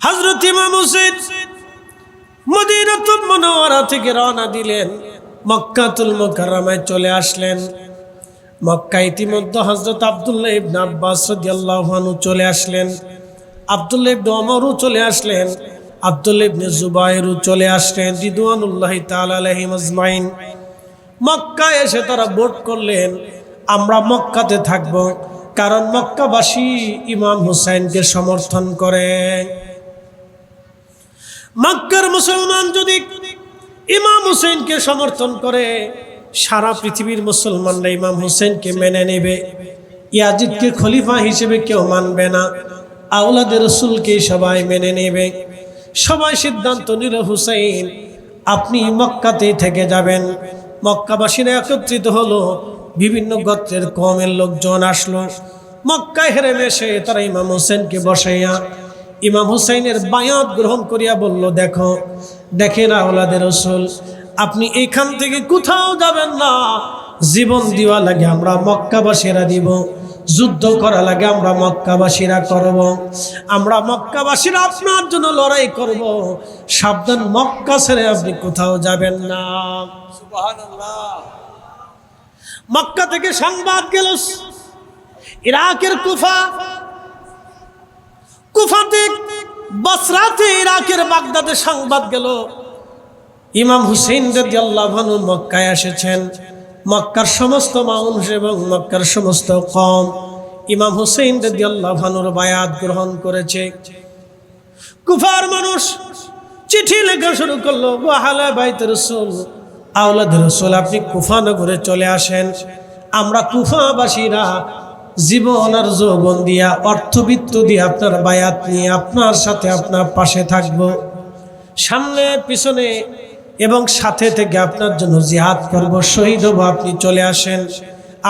হযরত ইমাম হুসাইন মদিনাতুল মুনাওয়ারা থেকে রওনা দিলেন, মক্কাতুল মুকাররমায় চলে আসলেন। মক্কায় ইতিমধ্যে হযরত আব্দুল্লাহ ইবনে আব্বাস রাদিয়াল্লাহু আনহু চলে আসলেন, আব্দুল্লাহ ইবনে ওমরও চলে আসলেন, আব্দুল্লাহ ইবনে জুবায়েরও চলে আসলেন রিদওয়ানুল্লাহি তাআলা আলাইহিম আজমাইন। মক্কায় এসে তারা ভোট করলেন, আমরা মক্কাতে থাকব, কারণ মক্কাবাসী ইমাম হুসাইনকে সমর্থন করে। মক্কার মুসলমান যদি ইমাম হুসাইনকে সমর্থন করে, সারা পৃথিবীর মুসলমানরা ইমাম হুসাইনকে মেনে নেবে। ইয়াজিদকে খলিফা হিসেবে কেউ মানবে না, আওলাদে রাসূলকে সবাই মেনে নেবে। সবাই সিদ্ধান্ত নিল, হুসাইন আপনি মক্কাতেই থেকে যাবেন। মক্কাবাসীরা একত্রিত হলো, বিভিন্ন গোত্রের কওমের লোকজন আসলো। মক্কায় হেরে এসে তারা ইমাম হুসাইনকে বসাইয়া ইমাম হুসাইনের বায়াত গ্রহণ করিয়া বলল, দেখেন আওলাদে রাসূল, আপনি এখান থেকে কোথাও যাবেন না। জীবন দেওয়া লাগে আমরা মক্কাবাসীরা দিব, যুদ্ধ করা লাগে আমরা মক্কাবাসীরা করব, আমরা মক্কাবাসীরা আপনার জন্য লড়াই করব। সাবধান, মক্কা ছেড়ে আপনি কোথাও যাবেন না। সুবহানাল্লাহ। মক্কা থেকে সংবাদ গেল ইরাকের কুফাতে, বসরাতে, ইরাকের বাগদাদে সংবাদ গেল ইমাম হুসাইন রাদিয়াল্লাহু আনহু মক্কায় এসেছেন। মক্কার সমস্ত মানুষ এবং মক্কার সমস্ত কওম ইমাম হুসাইন রাদিয়াল্লাহু আনহুর বায়াত গ্রহণ করেছে। কুফার মানুষ চিঠি লেখা শুরু করলো, ওয়াহালা বাইতে রাসূল, আওলাদ রাসূল আপনি কুফা নগরে চলে আসেন, আমরা কুফাবাসীরা জীবন আর যৌবন দিয়া, অর্থবিত্ত দিয়ে আপনার বায়াত নিয়ে আপনার সাথে আপনার পাশে থাকব, সামনে পিছনে এবং সাথে থেকে আপনার জন্য জিহাদ করব, শহীদ হব, আপনি চলে আসেন,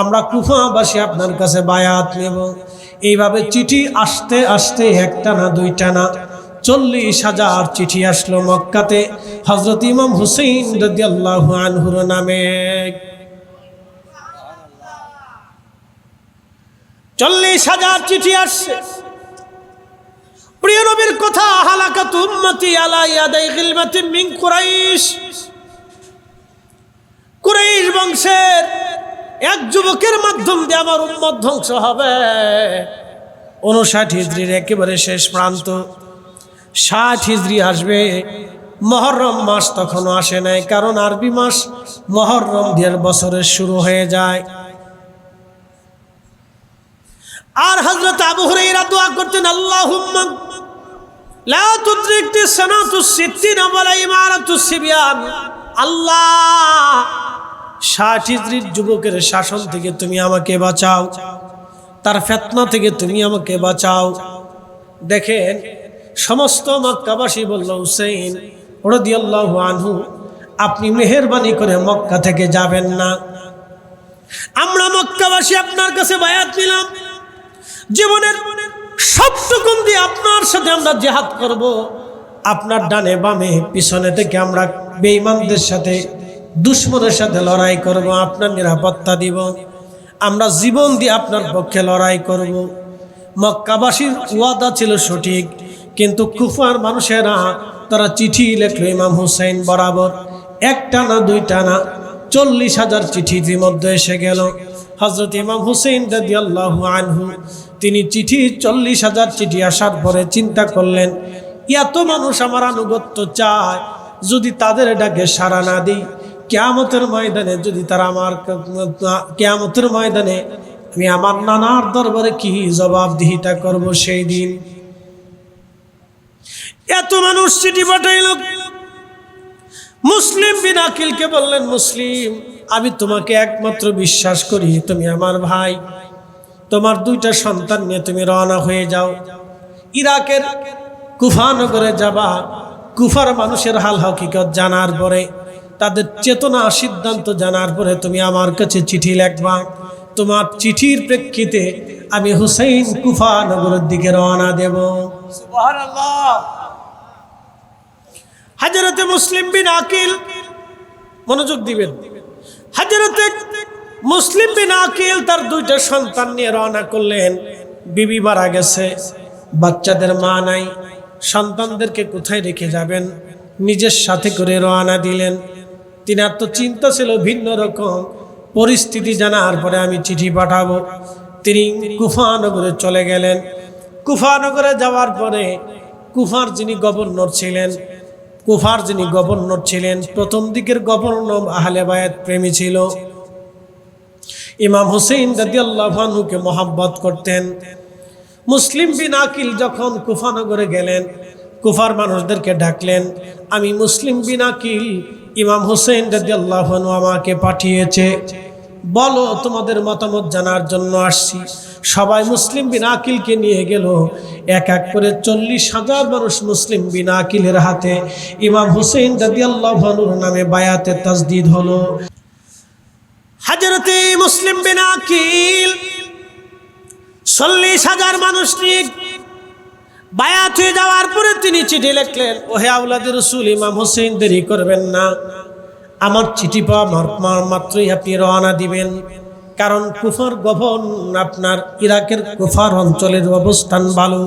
আমরা কুফাবাসী আপনার কাছে বায়াত নেব। এইভাবে চিঠি আসতে আসতে একটা না দুইটা না 40,000 চিঠি আসলো মক্কাতে হযরত ইমাম হুসাইন রাদিয়াল্লাহু আনহুর নামে। 40,000 চিঠি আসছে। প্রিয় নবীর কথা, হালাকাত উম্মতি আলা ইয়াদাই গিলমাতিন মিন কুরাইশ, কুরাইশ বংশের এক যুবকের মাধ্যম দিয়ে আমার উম্মত ধ্বংস হবে। 59 হিজরির একেবারে শেষ প্রান্ত, 60 হিজরি আসবে। মুহররম মাস তখনও আসে নাই, কারণ আরবি মাস মুহররম দিয়ে বছরের শুরু হয়ে যায়। আর হযরত আবু হুরায়রা দোয়া করতেন, আল্লাহুম্মা লা তুদরিকনি সানাতুস সিত্তিনা ওয়ালা ইমারাতুস সিবিয়ান, আল্লাহ 60 হিজরির যুবকের শাসন থেকে তুমি আমাকে বাঁচাও, তার ফিতনা থেকে তুমি আমাকে বাঁচাও। দেখেন সমস্ত মক্কাবাসী বলল, হুসাইন রাদিয়াল্লাহু আনহু আপনি মেহেরবানি করে মক্কা থেকে যাবেন না, আমরা মক্কাবাসী আপনার কাছে বায়াত নিলাম, জীবনের সবটুকুন দিয়ে আপনার সাথে আমরা জিহাদ করব, আপনার ডানে বামে পিছনে থেকে আমরা বেঈমানদের সাথে, দুশমনের সাথে লড়াই করব, আপনার নিরাপত্তা দিব, আমরা জীবন দিয়ে আপনার পক্ষে লড়াই করব। মক্কাবাসীর ওয়াদা ছিল সঠিক, কিন্তু কুফার মানুষেরা তারা চিঠি লেখলো ইমাম হুসাইন বরাবর, একটা না দুইটা না 40,000 চিঠি ইতিমধ্যে এসে গেল। হযরত ইমাম হুসাইন রাদিয়াল্লাহু আনহু তিনি চিঠি 40,000 চিঠি আসার পরে চিন্তা করলেন, এত মানুষ আমার আনুগত্য চায়, যদি তাদের ডাকে সাড়া না দিই, কিয়ামতের ময়দানে যদি তারা কিয়ামতের ময়দানে আমি আমার নানার দরবারে কি জবাবদিহিতা করব সেই দিন। এত মানুষ চিঠি পাঠাইল। মুসলিম বিন আকিলকে বললেন, মুসলিম আমি তোমাকে একমাত্র বিশ্বাস করি, তুমি আমার ভাই, তোমার 2টা সন্তান নিয়ে তুমি রওনা হয়ে যাও, ইরাকের কুফা নগরে যাবা। কুফার মানুষের হাল হকিকত জানার পরে, তাদের চেতনা সিদ্ধান্ত জানার পরে তুমি আমার কাছে চিঠি লিখবা, তোমার চিঠির প্রেক্ষিতে আমি হুসাইন কুফা নগরের দিকে রওনা দেব। সুবহানাল্লাহ। হযরতে মুসলিম বিন আকিল, মনোযোগ দিবেন, হযরতে মুসলিম বিন আকিল তার 2টা সন্তান নিয়ে রওনা করলেন। বিবি মারা গেছে, বাচ্চাদের মা নাই, সন্তানদেরকে কোথায় রেখে যাবেন নিজের সাথে করে রওনা দিলেন। তিনার তো চিন্তা ছিল ভিন্ন রকম, পরিস্থিতি জানার পরে আমি চিঠি পাঠাবো। তিনি কুফা নগরে চলে গেলেন। কুফা নগরে যাওয়ার পরে কুফার যিনি গভর্নর ছিলেন প্রথম দিকের গভর্নর আহলে বায়াত প্রেমী ছিল। ইমাম হুসাইন রাদিয়াল্লাহু আনহুকে মহব্বত করতেন। মুসলিম বিন আকিল যখন কুফা নগরে গেলেন, কুফার মানুষদেরকে ডাকলেন, আমি মুসলিম বিন আকিল, ইমাম হুসাইন রাদিয়াল্লাহু আনহু আমাকে পাঠিয়েছে, বলো তোমাদের মতামত জানার জন্য আসছি। সবাই মুসলিম বিন আকিলকে নিয়ে গেল। এক এক করে 40,000 মানুষ মুসলিম বিন আকিলের হাতে ইমাম হুসাইন রাদিয়াল্লাহু আনহুর নামে বায়াতে তাজদীদ হলো। হযরতে মুসলিম বিন আকিল 40,000 মানুষ নিয়ে বায়াত হয়ে যাওয়ার পরে তিনি চিঠি লিখলেন, ওহে আওলাদে রাসূল ইমাম হুসাইন, দেরি করবেন না, আমার চিঠি পাওয়া মাত্রই আপনি রওনা দিবেন। কারণ কুফার গভর্নর, আপনার ইরাকের কুফার অঞ্চলের অবস্থান ভালো।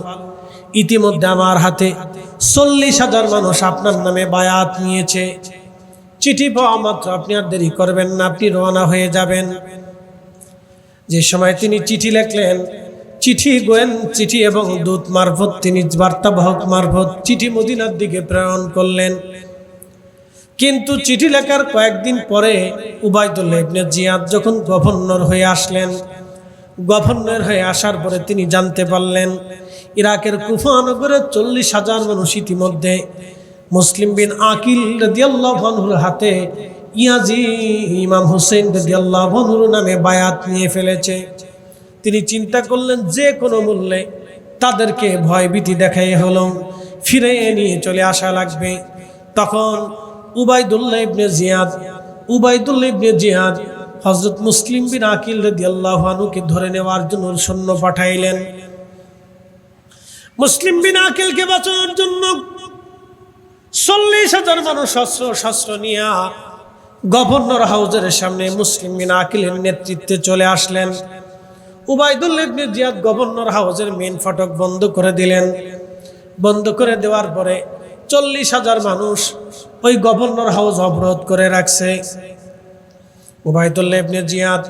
ইতিমধ্যে আমার হাতে 40,000 মানুষ আপনার নামে বায়াত নিয়েছে। চিঠি পাওয়া মাত্র আপনি আর দেরি করবেন না, আপনি রওনা হয়ে যাবেন। যে সময় তিনি চিঠি লিখলেন, চিঠি এবং দূত মারফত, তিনি বার্তাবাহক মারফত চিঠি মদিনার দিকে প্রেরণ করলেন। কিন্তু চিঠি লেখার কয়েকদিন পরে উবাইদুল্লাহ ইবনে জিয়াদ যখন গভর্নর হয়ে আসলেন, গভর্নর হয়ে আসার পরে তিনি জানতে পারলেন ইরাকের কুফা নগরে 40,000 মানুষ ইতিমধ্যে মুসলিম বিন আকিল রাদিয়াল্লাহু আনহুর হাতে ইমাম হুসাইন রাদিয়াল্লাহু আনহুর নামে বায়াত নিয়ে ফেলেছে। তিনি চিন্তা করলেন যে কোনো মূল্যে তাদেরকে ভয়ভীতি দেখাই হলো ফিরে নিয়ে চলে আসা লাগবে। তখন উবাইদুল্লাহ ইবনে জিয়াদ হযরত মুসলিম বিন আকিল রাদিয়াল্লাহু আনহুকে ধরে নেওয়ার জন্য সৈন্য পাঠাইলেন। মুসলিম বিন আকিলকে বাঁচানোর জন্য 40,000 মানুষ শস্ত্র নিয়ে গভর্নর হাউজের সামনে মুসলিম বিন আকিলের নেতৃত্বে চলে আসলেন। উবাইদুল্লাহ ইবনে জিয়াদ গভর্নর হাউজের মেন ফটক বন্ধ করে দিলেন। বন্ধ করে দেওয়ার পরে 40,000 মানুষ ওই গভর্নর হাউস অবরোধ করে রাখছে। উবাইদুল্লাহ ইবনে জিয়াদ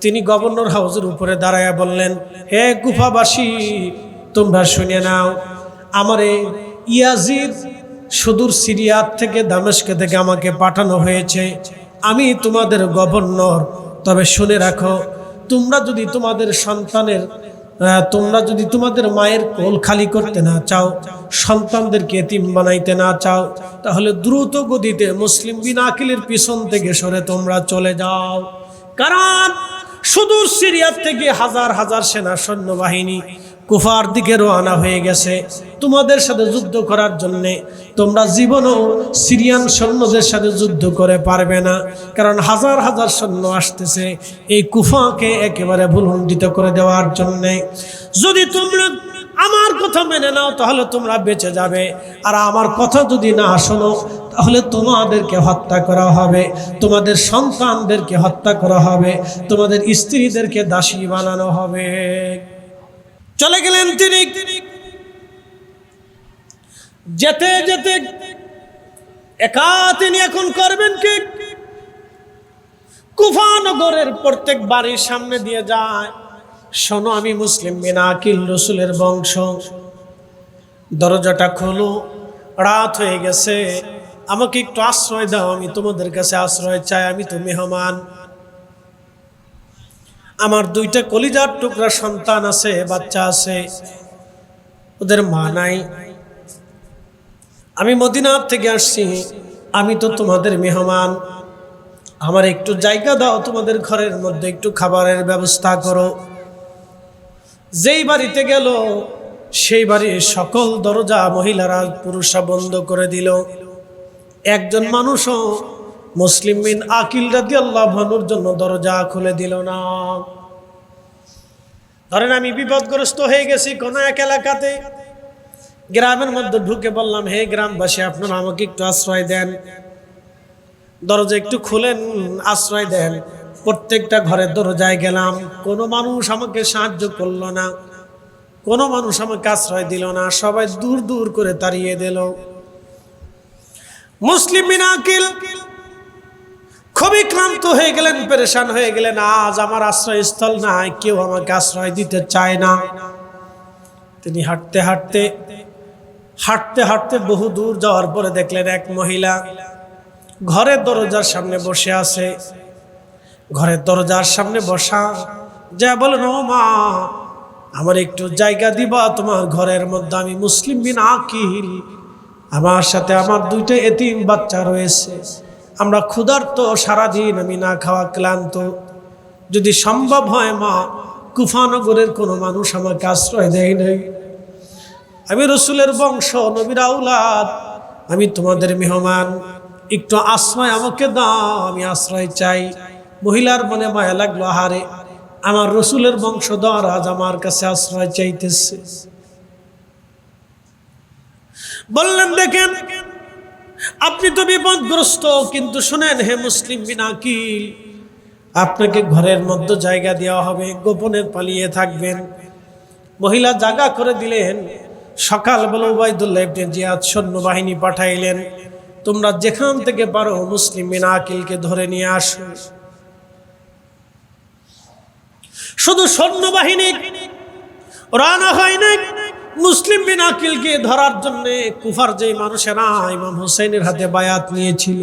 তিনি গভর্নর হাউসের উপরে দাঁড়ায়া বললেন, হে কুফাবাসী, তোমরা শুনে নাও, আমারে ইয়াজিদ সুদূর সিরিয়া থেকে, দামেস্ক থেকে আমাকে পাঠানো হয়েছে। আমি তোমাদের গভর্নর। তবে শুনে রাখো, তোমরা যদি তোমাদের মায়ের কোল খালি করতে না চাও, সন্তানদেরকে এতিম বানাইতে না চাও, তাহলে দ্রুত গতিতে মুসলিম বিন আকিলের পিছন থেকে সরে তোমরা চলে যাও। কারণ সুদূর সিরিয়া থেকে হাজার হাজার সেনা সৈন্যবাহিনী কুফার দিকে রওনা হয়ে গেছে তোমাদের সাথে যুদ্ধ করার জন্যে। তোমরা জীবনও সিরিয়ান সৈন্যদের সাথে যুদ্ধ করে পারবে না, কারণ হাজার হাজার সৈন্য আসতেছে এই কুফাকে একেবারে ভুলুণ্ঠিত করে দেওয়ার জন্যে। যদি তোমরা আমার কথা মেনে নাও তাহলে তোমরা বেঁচে যাবে, আর আমার কথা যদি না শোনো তাহলে তোমাদেরকে হত্যা করা হবে, তোমাদের সন্তানদেরকে হত্যা করা হবে, তোমাদের স্ত্রীদেরকে দাসী বানানো হবে। চলে গেলেন তিনি। যেতে যেতে একা তিনি এখন করবেন কি? কুফা নগরের প্রত্যেক বাড়ির সামনে দিয়ে যায়, শোনো আমি মুসলিম বিন আকিল, রসুলের বংশ, দরজাটা খোলো, রাত হয়ে গেছে, আমাকে একটু আশ্রয় দাও, আমি তোমাদের কাছে আশ্রয় চাই, আমি তো মেহমান। আমার 2টা কলিজার টুকরা সন্তান আছে, বাচ্চা আছে, ওদের মা নাই, আমি মদিনার থেকে আসছি, আমি তো তোমাদের মেহমান, আমার একটু জায়গা দাও, তোমাদের ঘরের মধ্যে একটু খাবারের ব্যবস্থা করো। যেই বাড়িতে গেল সেই বাড়ির সকল দরজা মহিলারা পুরুষরা বন্ধ করে দিল। একজন মানুষও মুসলিম বিন আকিল রাদিয়াল্লাহু আনহুর জন্য দরজা খুলে দিল না। ধরেন আমি বিপদগ্রস্ত হয়ে গেছি কোন এক এলাকাতে, গ্রামের মধ্যে ঢুকে বললাম, হে গ্রামবাসী, আপনারা আমাকে একটু আশ্রয় দেন, দরজা একটু খুলেন, আশ্রয় দেন। প্রত্যেকটা ঘরের দরজায় গেলাম, কোনো মানুষ আমাকে সাহায্য করলো না। কোনো মানুষ আমাকে আশ্রয় দিল না, সবাই দূর দূর করে তাড়িয়ে দিল। মুসলিম বিন আকিল খুবই ক্লান্ত হয়ে গেলেন, পেরেশান হয়ে গেলেন। আজ আমার আশ্রয়স্থল নাই, কেউ আমাকে আশ্রয় দিতে চায় না। তিনি হাঁটতে হাঁটতে হাঁটতে হাঁটতে বহু দূর যাওয়ার পরে দেখলেন এক মহিলা ঘরের দরজার সামনে বসে আছে। ঘরের দরজার সামনে বসা, যা বলেন, ও মা, আমার একটু জায়গা দিবা তোমার ঘরের মধ্যে? আমি মুসলিম বিন আকিল, আমার সাথে আমার দুইটা এতিম বাচ্চা রয়েছে, আমরা ক্ষুধার্ত, সারাদিন আমি না খাওয়া ক্লান্ত। যদি সম্ভব হয় মা, কুফানগরের কোনো মানুষ আমাকে আশ্রয় দেয় নাই, আমি রসুলের বংশ, নবীর আওলাদ, আমি তোমাদের মেহমান, একটু আশ্রয় আমাকে দাও, আমি আশ্রয় চাই। মহিলার মনে মায়া লাগলো, আহারে, আমার রসুলের বংশধর আজ আমার কাছে আশ্রয় চাইতেছে। বললেন, দেখেন আপনি তো বিপদগ্রস্ত, কিন্তু শুনেন হে মুসলিম বিন আকিল, আপনাকে ঘরের মধ্যে জায়গা দেওয়া হবে, গোপনে পালিয়ে থাকবেন। মহিলা জায়গা করে দিলেন। সকালবেলা উবাইদুল্লাহ ইবনে জিয়াদ সৈন্যবাহিনী পাঠাইলেন, তোমরা যেখান থেকে পারো মুসলিম বিন আকিলকে ধরে নিয়ে আসো। শুধু সৈন্যবাহিনী রানা হয় নাই, মুসলিম বিন আকিলকে ধরার জন্য কুফার যে মানুষেরা ইমাম হুসাইনের হাতে বায়াত নিয়েছিল,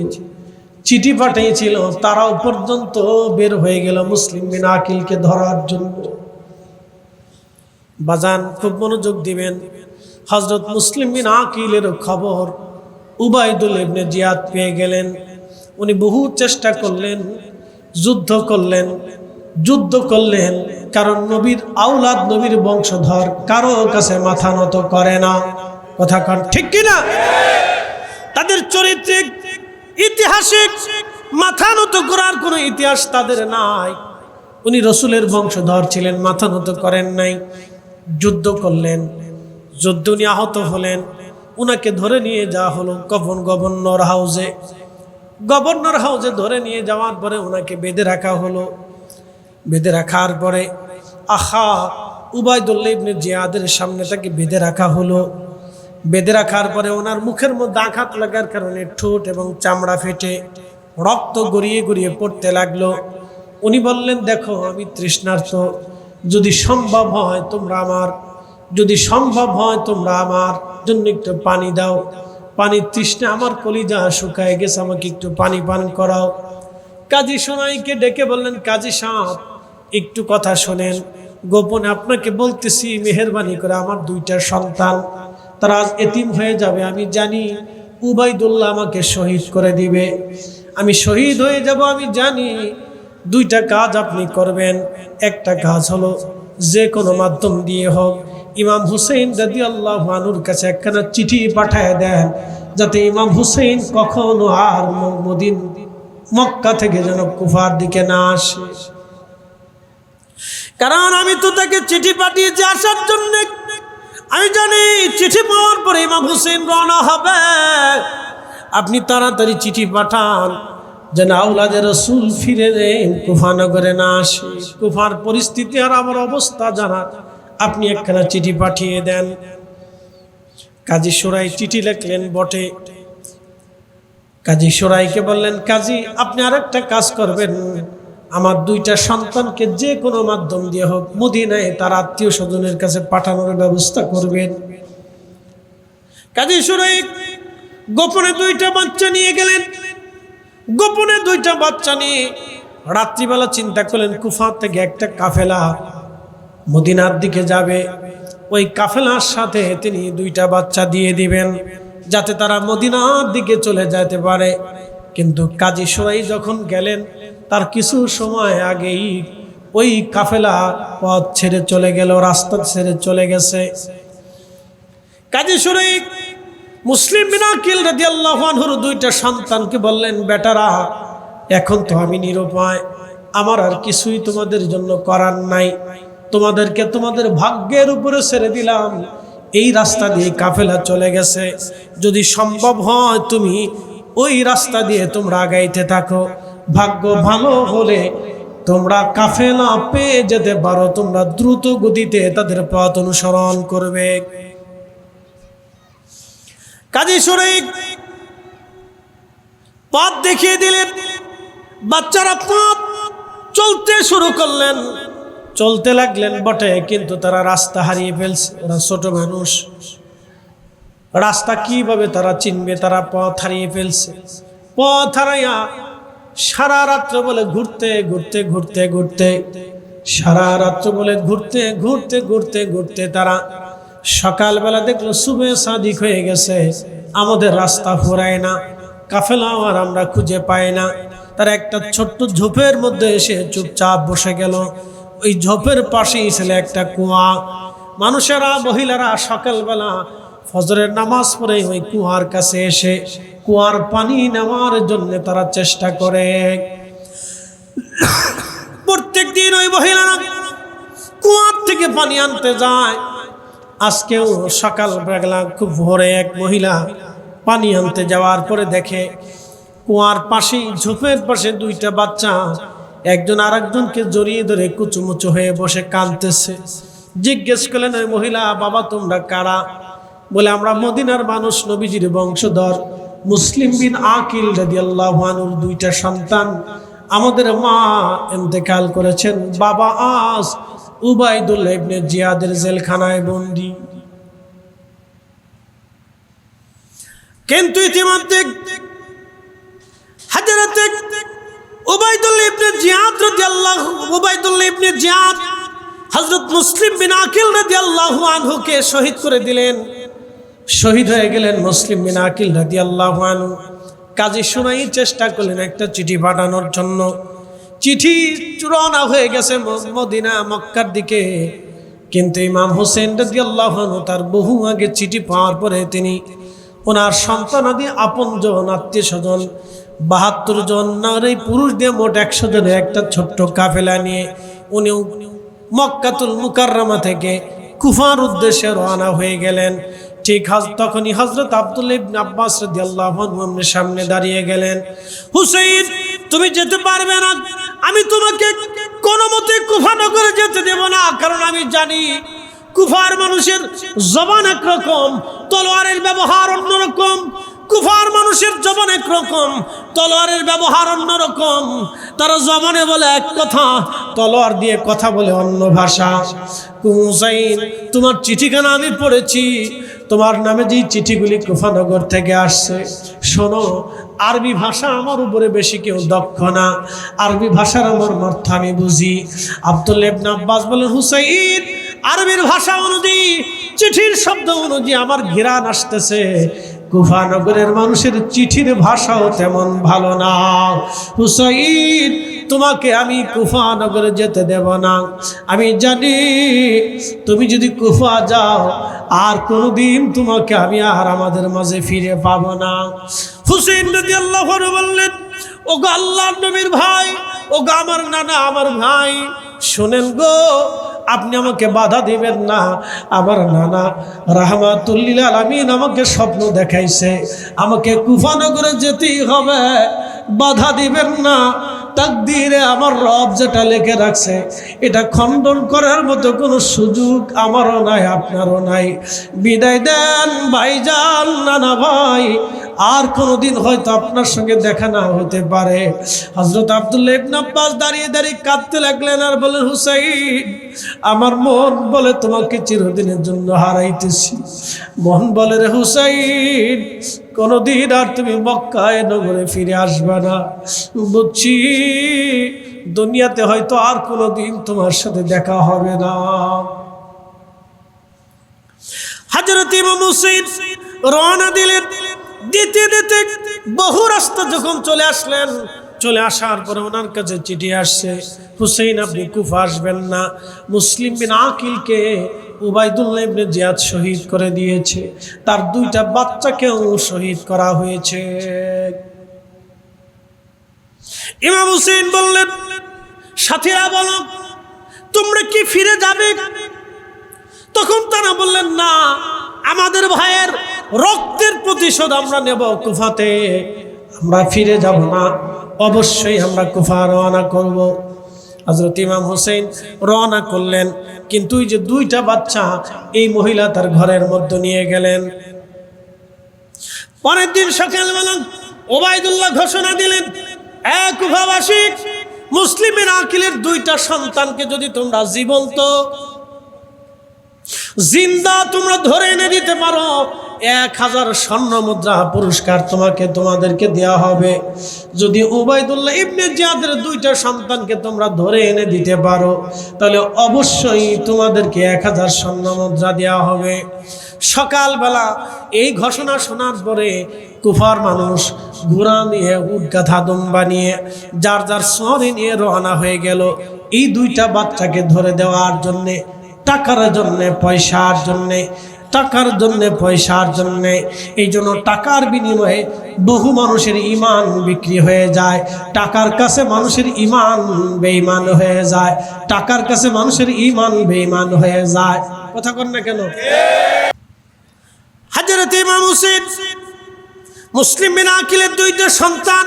চিঠি পাঠিয়েছিল, তারাও পর্যন্ত বের হয়ে গেল মুসলিম বিন আকিলকে ধরার জন্য। বাজান, খুব মনোযোগ দিবেন। হযরত মুসলিম বিন আকিলের খবর উবাইদুল্লাহ ইবনে জিয়াদ পেয়ে গেলেন। উনি বহু চেষ্টা করলেন, যুদ্ধ করলেন, কারণ নবীর আওলাদ, নবীর বংশধর কারো কাছে মাথা নত করে না। কথা কন ঠিক কিনা? তাদের চরিত্রিক, ইতিহাসিক মাথা নত করার কোনো ইতিহাস তাদের নাই। উনি রসুলের বংশধর ছিলেন, মাথা নত করেন নাই। যুদ্ধ করলেন, যুদ্ধ উনি আহত হলেন, উনাকে ধরে নিয়ে যাওয়া হলো গভর্নর হাউসে ধরে নিয়ে যাওয়ার পরে ওনাকে বেঁধে রাখা হলো। বেঁধে রাখার পরে উবাইদুল্লাহ ইবনে জিয়াদের সামনে তাকে বেঁধে রাখা হলো। বেঁধে রাখার পরে ওনার মুখের মধ্যে আঘাত লাগার কারণে ঠোঁট এবং চামড়া ফেটে রক্ত গড়িয়ে গড়িয়ে পড়তে লাগলো। উনি বললেন, দেখো আমি তৃষ্ণার্ত, যদি সম্ভব হয় তোমরা আমার জন্য একটু পানি দাও। পানির তৃষ্ণা, আমার কলিজা শুকায় গেছে, আমাকে একটু পানি পান করাও। কাজী সোনাইকে ডেকে বললেন, কাজী সাহেব একটু কথা শোনেন, গোপনে আপনাকে বলতেছি, মেহেরবানি করে আমার দুইটা সন্তান, তারা আজ এতিম হয়ে যাবে। আমি জানি উবাইদুল্লাহ আমাকে শহীদ করে দিবে, আমি শহীদ হয়ে যাব, আমি জানি। দুইটা কাজ আপনি করবেন। একটা কাজ হলো, যে কোনো মাধ্যম দিয়ে হোক ইমাম হুসাইন রাদিয়াল্লাহু আনহুর কাছে একখানা চিঠি পাঠায় দেন, যাতে ইমাম হুসাইন কখনো আর মক্কা থেকে যেন কুফার দিকে না আসে। কারণ আমি তো তাকে চিঠি পাঠিয়েছি আসার জন্য, আমি জানি চিঠি পাওয়ার পরে ইমাম হুসাইন রওনা হবে। আপনি তাড়াতাড়ি চিঠি পাঠান, যেন আওলাদে রসুল ফিরে কুফা নগরে না আসে। কুফার পরিস্থিতি আর আমার অবস্থা জানা, আপনি একখানা চিঠি পাঠিয়ে দেন। কাজী সুরাই চিঠি লিখলেন বটে। কাজী সুরাইকে বললেন, কাজী আপনি আরেকটা কাজ করবেন, আমার দুইটা সন্তানকে যে কোনো মাধ্যম দিয়ে হোক মদিনায় তার আত্মীয় স্বজনের কাছে পাঠানোর ব্যবস্থা করবেন। কাজী সুরাই গোপনে দুইটা বাচ্চা নিয়ে গেলেন। গোপনে দুইটা বাচ্চা নিয়ে রাত্রিবেলা চিন্তা করলেন, কুফা থেকে একটা কাফেলা মদিনার দিকে যাবে, ওই কাফেলার সাথে তিনি দুইটা বাচ্চা দিয়ে দিবেন, যাতে তারা মদিনার দিকে চলে যেতে পারে। কিন্তু কাজী সুরাই যখন গেলেন, তার কিছু সময় আগেই ওই কাফেলা পথ ছেড়ে চলে গেল, রাস্তা ছেড়ে চলে গেছে। কাজী সুরাই মুসলিম বিন আকিল রাদিয়াল্লাহু আনহুর দুইটা সন্তানকে বললেন, বেটারা, এখন তো আমি নিরুপায়, আমার আর কিছুই তোমাদের জন্য করার নাই, তোমাদেরকে তোমাদের ভাগ্যের উপরে ছেড়ে দিলাম। এই রাস্তা দিয়ে কাফেলা চলে গেছে, যদি সম্ভব হয় তুমি ওই রাস্তা দিয়ে তোমরা আগাইতে থাকো। ভাগ্য ভালো হলে তোমরা কাফেলা পেয়ে যেতে পারো, তোমরা দ্রুত গতিতে তাদের পথ অনুসরণ করবে। কাজী শরীক পথ দেখিয়ে দিলেন, বাচ্চারা পথ চলতে শুরু করলেন, চলতে লাগলেন বটে, কিন্তু তারা রাস্তা হারিয়ে ফেলছে। ওরা ছোট মানুষ, রাস্তা কিভাবে তারা চিনবে? তারা পথ হারিয়ে ফেলছে। পথ হারাইয়া সারা রাত্র বলে ঘুরতে ঘুরতে ঘুরতে ঘুরতে সারা রাত্র বলে ঘুরতে ঘুরতে ঘুরতে ঘুরতে তারা সকালবেলা দেখলো সুবে সাদিক হয়ে গেছে, আমাদের রাস্তা ফুরায় না, কাফেলা আর আমরা খুঁজে পাই না। তারা একটা ছোট্ট ঝোপের মধ্যে এসে চুপচাপ বসে গেল। ওই ঝোপের পাশেই ছিল একটা কুয়া। মানুষেরা, মহিলারা সকালবেলা ফজরের নামাজ পড়ে ওই কুয়ার কাছে এসে কুয়ার পানি নেওয়ার জন্য তারা চেষ্টা করে। প্রত্যেক দিন ওই মহিলারা কুয়ার থেকে পানি আনতে যায়। আজকেও সকালবেলা খুব ভোরে এক মহিলা পানি আনতে যাওয়ার পরে দেখে কুয়ার পাশেই ঝোপের পাশে দুইটা বাচ্চা একজন আরেকজনকে জড়িয়ে ধরে কুচুমুচু হয়ে বসে কাঁদতেছে। জিজ্ঞেস করলেন ওই মহিলা, বাবা তোমরা কারা? বলে আমরা মদিনার মানুষ, নবীজির বংশধর মুসলিম বিন আকিল রাদিয়াল্লাহু আনহুর দুইটা সন্তান। আমাদের মা ইন্তেকাল করেছেন, বাবা আজ উবাইদুল্লাহ ইবনে জিয়াদের জেলখানায় বন্দী। কিন্তু ইতিমধ্যে হযরত উবাইদুল্লাহ ইবনে জিয়াদ রাদিয়াল্লাহু উবাইদুল্লাহ ইবনে জিয়াদ হযরত মুসলিম বিন আকিল রাদিয়াল্লাহু আনহুকে শহীদ করে দিলেন। শহীদ হয়ে গেলেন মুসলিম বিন আকিল রাদিয়াল্লাহু আনহু। কাজী শুনাই চেষ্টা করলেন একটা চিঠি পাঠানোর জন্য। চিঠি রওনা হয়ে গেছে মদিনা মক্কার দিকে, কিন্তু ইমাম হোসেন রাদিয়াল্লাহু আনহু তার বহু আগে চিঠি পাওয়ার পরে তিনি ওনার সন্তানাদি আপনজন আত্মীয় স্বজন ৭২ জন নারী পুরুষ দিয়ে মোট ১০০ জনের একটা ছোট্ট কাফেলা নিয়ে উনি মক্কাতুল মুকাররমা থেকে কুফার উদ্দেশ্যে রওনা হয়ে গেলেন। ঠিক তখনই হযরত আব্দুল্লাহ ইবনে আব্বাস রাদিয়াল্লাহু আনহুর সামনে দাঁড়িয়ে গেলেন। হুসাইন, তুমি যেতে পারবে না, আমি তোমাকে কোনো মতে কুফা নগরে যেতে দেব না, কারণ আমি জানি কুফার মানুষের জবান একরকম, তলোয়ারের ব্যবহার অন্যরকম। কুফার মানুষের জবান একরকম, তলোয়ারের ব্যবহার অন্যরকম। তারা জবানে বলে এক কথা, তলোয়ার দিয়ে কথা বলে অন্য ভাষা। হুসাইন, তোমার চিঠিখানা আমি পড়েছি, তোমার নামে যে চিঠিগুলি কুফানগর থেকে আসছে, শোনো, আরবি ভাষা আমার উপরে বেশি কেউ দক্ষ না, আরবি ভাষার আমার অর্থ আমি বুঝি। আব্দুল্লাহ ইবনে আব্বাস বলেন, হুসাইন, আরবির ভাষা অনুযায়ী, চিঠির শব্দ অনুযায়ী আমার ঘিরান আসতেছে, কুফানগরের মানুষের চিঠির ভাষাও তেমন ভালো না। হুসাইন, তোমাকে আমি কুফানগরে যেতে দেব না। আমি জানি তুমি যদি কুফা যাও আর কোনোদিন তোমাকে আমি আর আমাদের মাঝে ফিরে পাবো না। হুসাইন রাদিয়াল্লাহু আনহু বললেন, ওগো আল্লাহর নবীর ভাই, ওগো আমার নানা, আমার ভাই, শোনেন গো, আপনি আমাকে বাধা দিবেন না। আমার নানা রাহমাতুল লিল আলামিন আমাকে স্বপ্ন দেখাইছে, আমাকে কুফানগরে যেতেই হবে, বাধা দিবেন না। তাকদীরে আমার রব যেটা লিখে রাখছে এটা খণ্ডন করার মতো কোনো সুযোগ আমারও নাই, আপনারও নাই। বিদায় দেন ভাইজান, নানা ভাই, আর কোনোদিন হয়তো আপনার সঙ্গে দেখা না হতে পারে। হযরত আব্দুল্লাহ ইবনে আব্বাস দাঁড়িয়ে দাঁড়িয়ে কাঁদতে লাগলেন আর বলেন, হুসাইন, আমার মন বলে তোমাকে চিরদিনের জন্য হারাইতেছি। মন বলে, রে হুসাইন, কোনোদিন আর তুমি মক্কায় নগরে ফিরে আসবে না। বুঝছি দুনিয়াতে হয়তো আর কোনোদিন তোমার সাথে দেখা হবে না। হযরত ইমাম হুসাইন রওনা দিলেন। দিতে দিতে বহু রাস্তা যখন চলে আসলেন, চলে আসার পরে ওনার কাছে চিঠি আসছে, হুসাইন, আপনি কুফা আসবেন না, মুসলিম বিন আকিলকে উবাইদুল্লাহ ইবনে জিয়াদ শহীদ করে দিয়েছে, তার দুইটা বাচ্চাকেও শহীদ করা হয়েছে। ইমাম হুসাইন বললেন, সাথীরা বলো, তোমরা কি ফিরে যাবে? তখন তারা বললেন, না, আমাদের ভাইয়ের রক্তের প্রতিশোধ আমরা নেব কুফাতে, আমরা ফিরে যাব না, অবশ্যই আমরা কুফা রওনা করব। হযরত ইমাম হোসেন রওনা করলেন, কিন্তু এই যে দুইটা বাচ্চা এই মহিলা তার ঘরের মধ্যে নিয়ে গেলেন। পরের দিন সকালবেলা ওবায়দুল্লাহ ঘোষণা দিলেন, এক কুফাবাসী মুসলিমের আকিলের দুইটা সন্তানকে যদি তোমরা জীবন্ত জিন্দা তোমরা ধরে এনে দিতে পারো, 1000 স্বর্ণ মুদ্রা পুরস্কার তোমাদেরকে দেওয়া হবে। যদি উবাইদুল্লাহ ইবনে জিয়াদের দুইটা সন্তানকে তোমরা ধরে এনে দিতে পারো, তাহলে অবশ্যই তোমাদেরকে 1000 স্বর্ণ মুদ্রা দেওয়া হবে। সকালবেলা এই ঘোষণা শোনার পরে কুফার মানুষ ঘোড়া নিয়ে, উট গাধা দুম্বা নিয়ে, যার যার শহরে নিয়ে রওনা হয়ে গেল এই দুইটা বাচ্চাকে ধরে দেওয়ার জন্যে, টাকার জন্যে, পয়সার জন্যে, টাকার জন্যে, পয়সার জন্যে। এই জন্য টাকার বিনিময়ে বহু মানুষের ঈমান বিক্রি হয়ে যায়। টাকার কাছে মানুষের ঈমান বেঈমান হয়ে যায়। টাকার কাছে মানুষের ঈমান বেঈমান হয়ে যায়। কথা কন না কেন? হযরত ইমাম হোসেন মুসলিম বিন আকিলের দুইটা সন্তান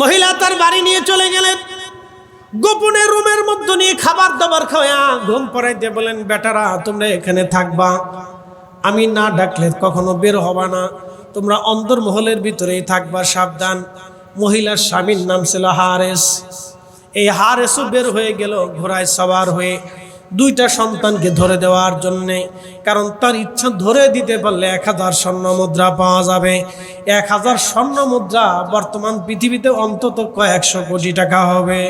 মহিলা তার বাড়ি নিয়ে চলে গেলেন। গোপনে রুমের মধ্যে নিয়ে খাবার দাবার খাওয়া ঘুম পড়াইতে বলেন, বেটারা তোমরা এখানে থাকবা, আমি না ডাকলে কখনো বের হবা না, তোমরা অন্দরমহলের ভিতরেই থাকবা, সাবধান। মহিলার স্বামীর নাম ছিল হারেস। এই হারেসও বের হয়ে গেল ঘোড়ায় সওয়ার হয়ে দুইটা সন্তানকে ধরে দেওয়ার জন্যে, কারণ তার ইচ্ছা ধরে দিতে পারলে 1000 স্বর্ণ মুদ্রা পাওয়া যাবে। 1000 স্বর্ণ মুদ্রা বর্তমান পৃথিবীতে অন্তত কয়েকশো কোটি টাকা হবে।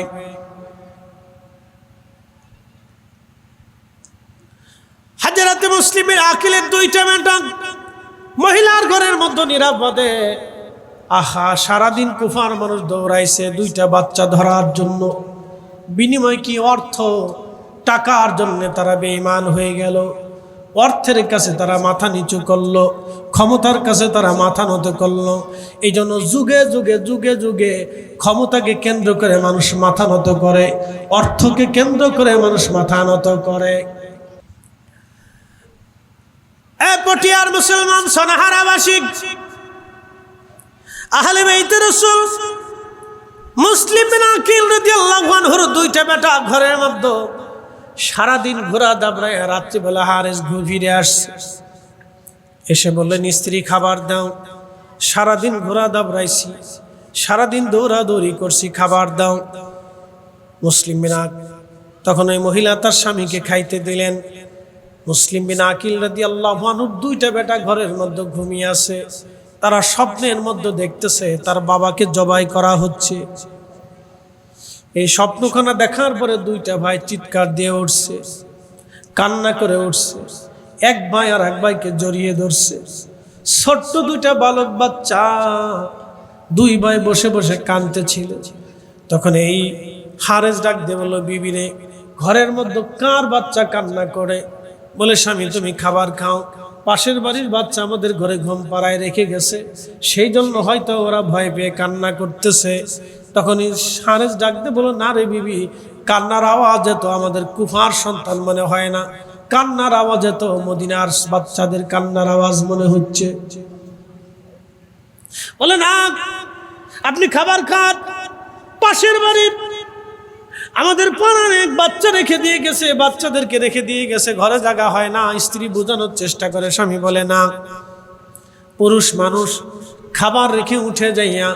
হযরত মুসলিমের আকিলের দুইটা বেটা মহিলার ঘরের মধ্যে নিরাপদে। আহা, সারাদিন কুফার মানুষ দৌড়াইছে দুইটা বাচ্চা ধরার জন্য, বিনিময় কি? অর্থ। টাকার জন্য তারা বেঈমান হয়ে গেল, অর্থের কাছে তারা মাথা নিচু করলো, ক্ষমতার কাছে তারা মাথা নত করলো। এই জন্য যুগে যুগে যুগে যুগে ক্ষমতাকে কেন্দ্র করে মানুষ মাথা নত করে, অর্থকে কেন্দ্র করে মানুষ মাথা নত করে। পটিয়ার মুসলমান সোনাহারাবাসী আহলে বাইতে রাসূল মুসলিম বিন আকিল রাদিয়াল্লাহু আনহুর দুইটা বেটা ঘরের মধ্যে সারাদিন ঘোরা দাবড়ায়, রাত্রিবেলা হারেস ফিরে আসছে, এসে বললেন, স্ত্রী খাবার দাও। সারাদিন ঘোরা দাবড়াইছি, সারাদিন দৌড়াদৌড়ি করছি, খাবার দাও। মুসলিম বিন তখন ওই মহিলা তার স্বামীকে খাইতে দিলেন। মুসলিম বিন আকিল রাদিয়াল্লাহু আনহুর দুইটা বেটা ঘরের মধ্যে ঘুমিয়ে আছে। তারা স্বপ্নের মধ্যে দেখতেছে তার বাবাকে জবাই করা হচ্ছে। এই স্বপ্নখানা দেখার পরে দুইটা ভাই চিৎকার দিয়ে উঠছে, কান্না করে উঠছে। এক ভাই আর এক ভাইকে জড়িয়ে ধরছে। ছোট্ট দুইটা বালক বাচ্চা, দুই ভাই বসে বসে কাঁদতেছিল। তখন এই হারেস ডাক দিয়ে বলল, বিবিরে, ঘরের মধ্যে কার বাচ্চা কান্না করে? বলে, স্বামী তুমি খাবার খাও, পাশের বাড়ির বাচ্চা আমাদের ঘরে ঘুম পাড়ায় রেখে গেছে, সেই জন্য হয়তো ওরা ভয় পেয়ে কান্না করতেছে। তখন হারেস ডাকতে বলো, না রে বিবি, কান্নার আওয়াজে তো আমাদের কুফার সন্তান মনে হয় না, কান্নার আওয়াজে তো মদিনার বাচ্চাদের কান্নার আওয়াজ মনে হচ্ছে। বলে, না, আপনি খাবার খান, পাশের বাড়ির আমাদের পাড়ার এক বাচ্চা রেখে দিয়ে গেছে, বাচ্চাদেরকে রেখে দিয়ে গেছে, ঘরে জায়গা হয় না। স্ত্রী বোঝানোর চেষ্টা করে, স্বামী বলে না। পুরুষ মানুষ খাবার রেখে উঠে যাইয়া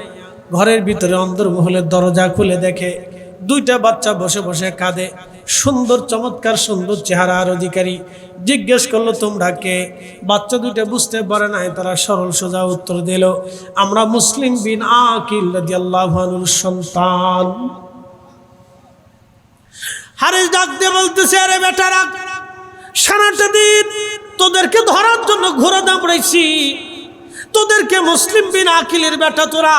ঘরের ভিতরে অন্দরমহলের দরজা খুলে দেখে দুইটা বাচ্চা বসে বসে কাঁদে। সুন্দর চমৎকার সুন্দর চেহারার অধিকারী। জিজ্ঞেস করলো, তোমরা কে? বাচ্চা দুইটা বুঝতে পারে নাই, তারা সরল সোজা উত্তর দিল, আমরা মুসলিম বিন আকিল রাদিয়াল্লাহু আনহুর সন্তান। হারেস ডাক দিয়ে বলতেছে, আরে বেটারা, সারাটা দিন তোদেরকে ধরার জন্য ঘোড়া দামড়াইছি, তোদেরকে মুসলিম বিন আকিলের বেটা তোরা,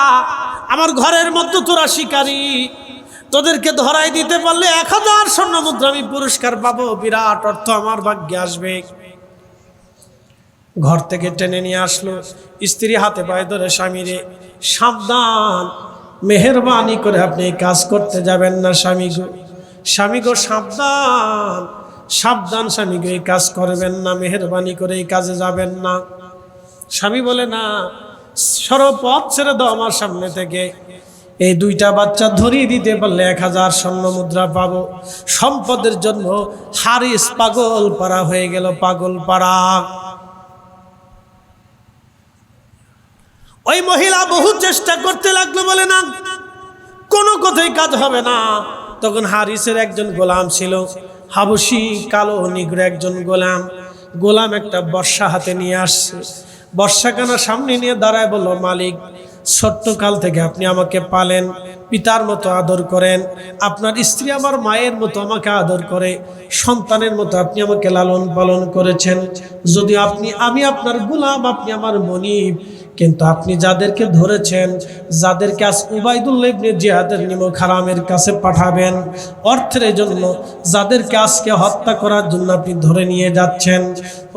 আমার ঘরের মধ্যে তোরা শিকারী, তোদেরকে ধরাই দিতে পারলে 1000 স্বর্ণ মুদ্রা আমি পুরস্কার পাবো, বিরাট অর্থ আমার ভাগ্যে আসবে। ঘর থেকে টেনে নিয়ে আসলো, স্ত্রী হাতে পায়ে ধরে, স্বামীরে সাবধান, মেহেরবানি করে আপনি এই কাজ করতে যাবেন না। স্বামী গো সাবধান, সাবধান, স্বামী গো এই কাজ করবেন না, মেহেরবানি করে এই কাজে যাবেন না। স্বামী বলে, না, সরপথ ছেড়ে দাও আমার সামনে থেকে। এই দুইটা বাচ্চা ধরিয়ে দিতে পারলে 1000 স্বর্ণ মুদ্রা পাবো। সম্পদের জন্য হারিস পাগল পাড়া হয়ে গেল, পাগল পাড়া। ওই মহিলা বহু চেষ্টা করতে লাগলো, বলে না কোনো কথাই কাজ হবে না। তখন হারিসের একজন গোলাম ছিল, হাবশি কালো নিগ্র একজন গোলাম একটা বর্ষা হাতে নিয়ে আসছে। বর্ষাখানা সামনে নিয়ে দাঁড়ায় বলল, মালিক, ছোট্টকাল থেকে আপনি আমাকে পালেন, পিতার মতো আদর করেন, আপনার স্ত্রী আমার মায়ের মতো আমাকে আদর করে, সন্তানের মতো আপনি আমাকে লালন পালন করেছেন। যদি আমি আপনার গোলাম, আপনি আমার মনিব, কিন্তু আপনি যাদেরকে ধরেছেন, যাদেরকে আজ উবাইদুল্লাহ ইবনে জিয়াদের নিমক হারামের কাছে পাঠাবেন অর্থের জন্য, যাদেরকে আজকে হত্যা করার জন্য আপনি ধরে নিয়ে যাচ্ছেন,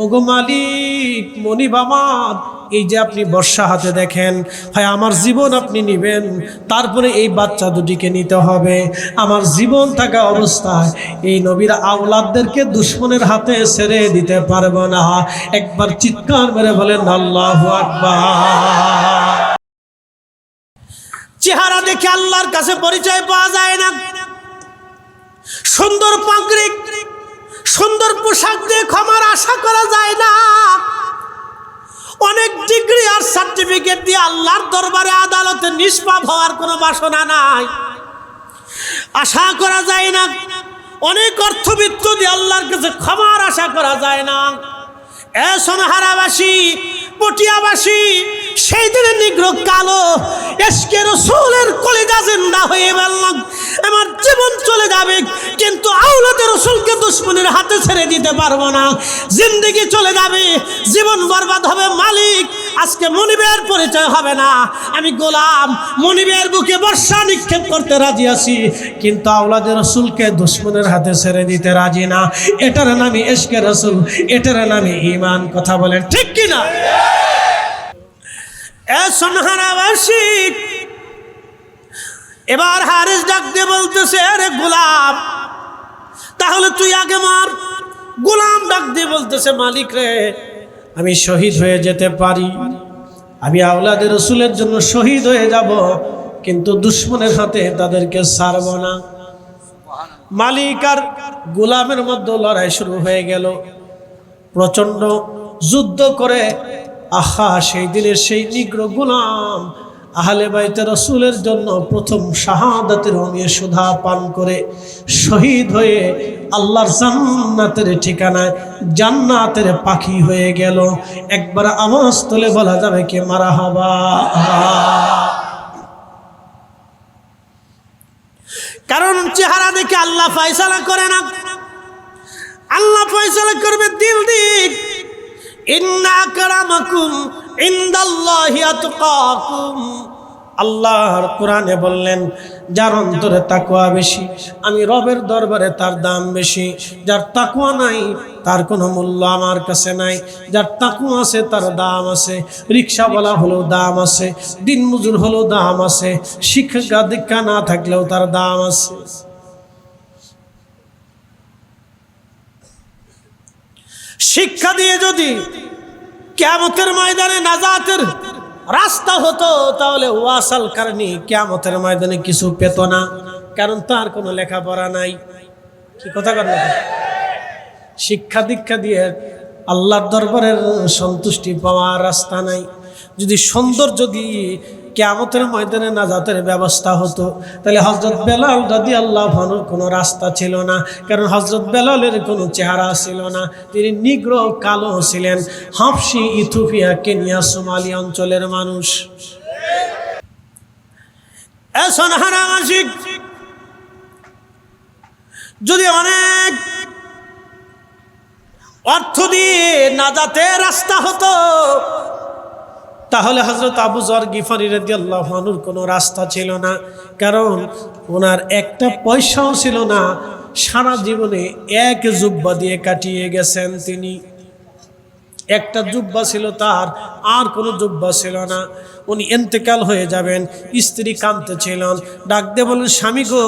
ওগো মালিক, মনিব আমার, এই যে আপনি বর্ষা হাতে দেখেন, হয় আমার জীবন আপনি নেবেন, তারপরে এই বাচ্চা দুটিকে নিতে হবে। আমার জীবন থাকা অবস্থায় এই নবীর আওলাদদেরকে দুশমনের হাতে ছেড়ে দিতে পারবো না। একবার চিৎকার মেরে বলেন আল্লাহু আকবার। চেহারা দেখে আল্লাহর কাছে পরিচয় পাওয়া যায় না। সুন্দর পাগড়ি, সুন্দর পোশাক দিয়ে ক্ষমার আশা করা যায় না। অনেক ডিগ্রি আর সার্টিফিকেট দিয়ে আল্লাহর দরবারে আদালতে নিষ্পাপ হওয়ার কোনো বাসনা নাই, আশা করা যায় না। অনেক অর্থবিত্ত দিয়ে আল্লাহর কাছে ক্ষমার আশা করা যায় না। এ সোনাহারাবাসী, পটিয়াবাসী, সেই দিনের নিগ্রহ কালো এশকে রাসূলের কলিজা জিন্দা হয়ে বললাম, আমার জীবন চলে যাবে কিন্তু আওলাদে রাসূলকে দুশমনের হাতে ছেড়ে দিতে পারবো না। জিন্দেগি চলে যাবে, জীবন বরবাদ হবে, মালিক আজকে মনিবের পরিচয় হবে না। আমি গোলাম, মনিবের বুকে বর্ষা নিক্ষেপ করতে রাজি আছি, কিন্তু আওলাদে রাসূলকে দুশমনের হাতে ছেড়ে দিতে রাজি না। এটার নামই এশকে রাসূল, এটার নামই ঈমান। কথা বলেন ঠিক কিনা? এবার হারিস ডাক দিয়ে বলতেছে, আরে গোলাম, তাহলে তুই আগে মার। গোলাম ডাক দিয়ে বলতেছে, মালিক রে, আমি শহীদ হয়ে যেতে পারি, আমি আওলাদে রাসূলের জন্য শহীদ হয়ে যাব, কিন্তু দুশমনের হাতে তাদেরকে ছাড়ব না। মালিক আর গোলামের মধ্যে লড়াই শুরু হয়ে গেল, প্রচন্ড যুদ্ধ করে। আহা, সেই দিনের সেই নিগ্র গোলাম আহলে বাইতে রাসূলের জন্য প্রথম শাহাদাতের অমিয়ে সুধা পান করে শহীদ হয়ে আল্লাহর জান্নাতের ঠিকানায় জান্নাতের পাখি হয়ে গেল। একবার আওয়াজ তুলে বলা যাবে কি মারহাবা। কারণ চেহারা দেখে আল্লাহ ফয়সালা করে না, আল্লাহ ফয়সালা করবে দিল দিক। ইন্না আকরামাকুম ইনদাল্লাহি আতকাকুম। আল্লাহর কোরআনে বললেন, যার অন্তরে তাকওয়া বেশি, আমি রবের দরবারে তার দাম বেশি। যার তাকওয়া নাই তার কোনো মূল্য আমার কাছে নাই। যার তাকওয়া আছে তার দাম আছে। রিক্সাওয়ালা হলেও দাম আছে, দিনমজুর হলেও দাম আছে, শিক্ষা দীক্ষা না থাকলেও তার দাম আছে। শিক্ষা দিয়ে যদি কিয়ামতের ময়দানে নাজাতের রাস্তা হতো, তাহলে ওয়াসাল কারণী কিয়ামতের ময়দানে কিছু পেত না, কারণ তার কোনো লেখাপড়া নাই। কি কথা বলেন? শিক্ষা দীক্ষা দিয়ে আল্লাহর দরবারের সন্তুষ্টি পাওয়ার রাস্তা নাই। যদি সৌন্দর্য দিয়ে কিয়ামতের ময়দানে নাজাতের ব্যবস্থা হতো, তাহলে হযরত বেলাল রাদিয়াল্লাহু আনহুর কোনো রাস্তা ছিল না, কারণ হযরত বেলালের কোনো চেহারা ছিল না। তিনি নিগ্র কালো ছিলেন, হাবশি, ইথিওপিয়া, কেনিয়া, সোমালি অঞ্চলের মানুষ। যদি অনেক অর্থ দিয়ে নাজাতের রাস্তা হতো, তাহলে হযরত আবু যর গিফারি রাদিয়াল্লাহু আনহুর কোনো রাস্তা ছিল না, কারণ ওনার একটা পয়সাও ছিল না। সারা জীবনে এক জুব্বা দিয়ে কাটিয়ে গেছেন তিনি। একটা জুব্বা ছিল তার আর কোনো জুব্বা ছিল না। উনি ইন্তেকাল হয়ে যাবেন, স্ত্রী কাঁদতেছিলেন, ডাক দিয়ে বলেন, স্বামী গো,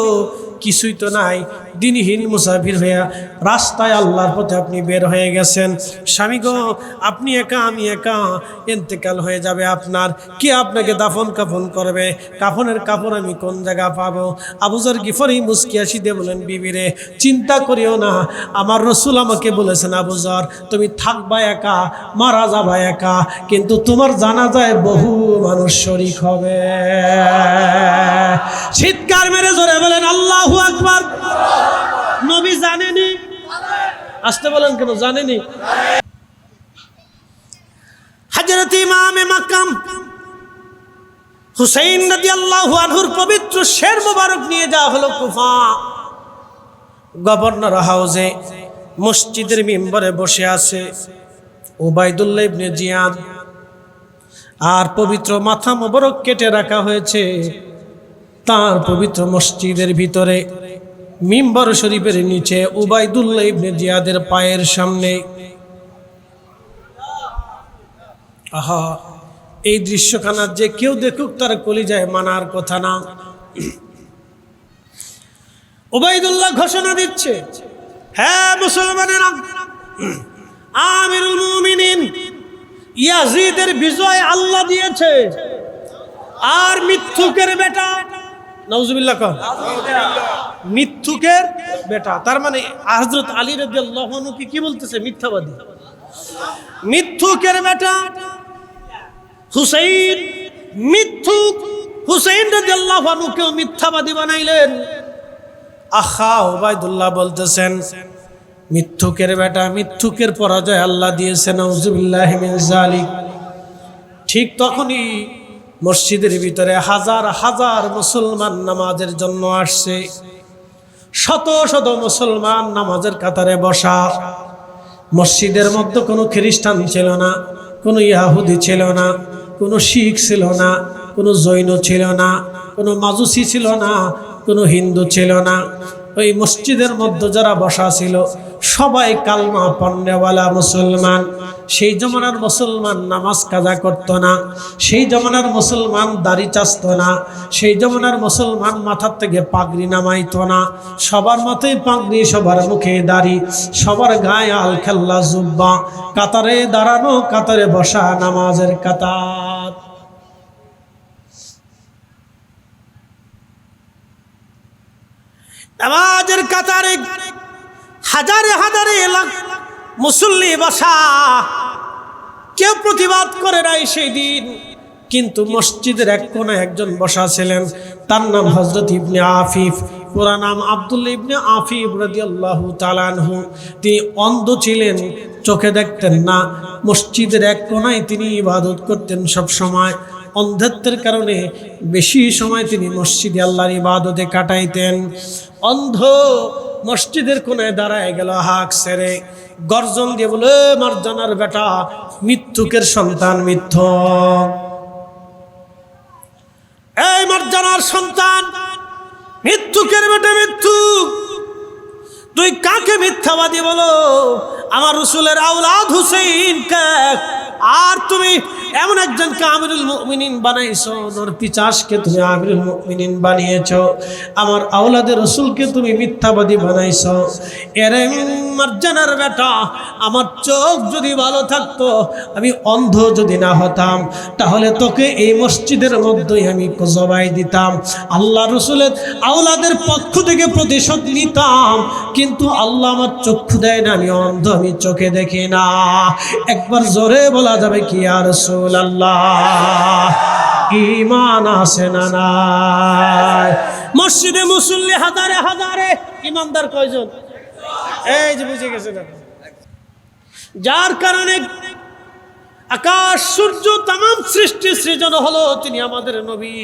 কিছুই তো নাই, দিনহীন মুসাফির হইয়া রাস্তায় আল্লাহর পথে আপনি বের হয়ে গেছেন। স্বামী গো, আপনি একা, আমি একা, ইন্তেকাল হয়ে যাবে আপনার, কে আপনাকে দাফন কাফন করবে? কাফনের কাপড় আমি কোন জায়গা পাবো? আবু যর গিফারি মুস্কি হাসি দিয়ে বলেন, বিবি রে, চিন্তা করিও না, আমার রসুল আমাকে বলেছেন, আবু যর তুমি থাকবা একা, মারা যাবা একা, কিন্তু তোমার জানাজায় বহু মানুষ শরীক হবে। চিৎকার মেরে জোরে বলেন আল্লাহু আকবার। নবী জানেনি? আসতে বলেন কেন, জানেনি? হযরত ইমামে মাকাম হুসাইন রাদিয়াল্লাহু আনহুর পবিত্র শের মোবারক নিয়ে যাওয়া হলো কুফা। গভর্নর হাউসে মসজিদের মিম্বরে বসে আছে উবাইদুল্লাহ ইবনে জিয়াদ, আর পবিত্র মাথা মোবারক কেটে রাখা হয়েছে তার পবিত্র মসজিদের ভিতরে মিম্বর শরীফের নিচে উবাইদুল্লাহ ইবনে জিয়াদের পায়ের সামনে। আহা, এই দৃশ্যখানা যে কেউ দেখুক তার কলিজায় মানার কথা না। উবাইদুল্লাহ ঘোষণা দিচ্ছে, হ্যাঁ মুসলমানেরা, আমিরুল মুমিনিন ইয়াজিদের বিজয় আল্লাহ দিয়েছে, আর মিথ্যুকের বেটা, নাউজুবিল্লাহ কর, মিথ্যুকের বেটা, তার মানে হযরত আলী রাদিয়াল্লাহু আনহু কি বলতেছে? মিথ্যাবাদী, মিথ্যুকের বেটা হুসাইন, মিথ্যুক হুসাইন রাদিয়াল্লাহু আনহুকে মিথ্যাবাদী বানাইলেন। আখা উবাইদুল্লাহ বলতেছেন, মিথ্যুকের বেটা, মিথ্যুকের পরাজয় আল্লাহ দিয়েছেন, নাউজুবিল্লাহি মিন যালিক। ঠিক তখনই মসজিদের ভিতরে হাজার হাজার মুসলমান নামাজের জন্য আসছে, শত শত মুসলমান নামাজের কাতারে বসা। মসজিদের মধ্যে কোনো খ্রিস্টান ছিল না, কোনো ইহুদি ছিল না, কোনো শিখ ছিল না, কোনো জৈন ছিল না, কোনো মাজুসি ছিল না, কোনো হিন্দু ছিল না। ওই মসজিদের মধ্যে যারা বসা ছিল সবাই কালমা পড়নেওয়ালা মুসলমান। সেই জমানার মুসলমান নামাজ কাজা করতো না, সেই জমানার মুসলমান দাড়ি চাচত না, সেই জমানার মুসলমান মাথার থেকে পাগড়ি নামাইতো না। সবার মাথায় পাগড়ি, সবার মুখে দাড়ি, সবার গায়ে আল খেল্লা জুব্বা, কাতারে দাঁড়ানো, কাতারে বসা, নামাজের কাতার। নামাজের কাতারে হাজারে হাজারে লাখ মুসল্লি বসা, কেউ প্রতিবাদ করে নাই সেই দিন। কিন্তু মসজিদের এক কোণে একজন বসা ছিলেন, তার নাম হযরত ইবনে আফিফ, পুরা নাম আব্দুল্লাহ ইবনে আফিফ রাদিয়াল্লাহু তাআলা আনহু। তিনি অন্ধ ছিলেন, চোখে দেখতেন না। মসজিদের এক কোণায় তিনি ইবাদত করতেন সব সময়। অন্ধত্বের কারণে বেশি সময় তিনি মসজিদে আল্লাহর ইবাদতে কাটাইতেন। অন্ধ মসজিদের কোণায় দাঁড়ায় গেল, হাঁক ছেড়ে গর্জন দিয়ে বলে, মারজানার বেটা, মিথ্যুকের সন্তান, মিথ্যুক, এই মারজানার সন্তান, মিথ্যুকের বেটা, মিথ্যুক, তুই কাকে মিথ্যাবাদী বলো? আমার রাসূলের আওলাদ হুসাইনকে, আর তুমি এমন একজনকে আমিরুল মুমিনিন বানাইছো, নর পিচাসকে তুমি আমিরুল মুমিনিন বানিয়েছো, আমার আওলাদের রাসূলকে তুমি মিথ্যাবাদী বানাইছো। এরে মারজানার বেটা, আমার চোখ যদি ভালো থাকতো, আমি অন্ধ যদি না হতাম, তাহলে তোকে এই মসজিদের মধ্যেই আমি জবাই দিতাম, আল্লাহ রাসূলের আওলাদের পক্ষ থেকে প্রতিশোধ নিতাম। কিন্তু আল্লাহ আমার চক্ষু দেয় না, আমি অন্ধ, আমি চোখে দেখি না। একবার জোরে বলা যাবে কি ইয়া রাসূলুল্লাহ? ঈমান আছে না নাই? মসজিদে মুসল্লি হাজারে হাজারে, ইমানদার কয়জন? এই যে বুঝে গেছে না, যার কারণে আকাশ সূর্য তামাম সৃষ্টি সৃজন হলো, তিনি আমাদের নবী।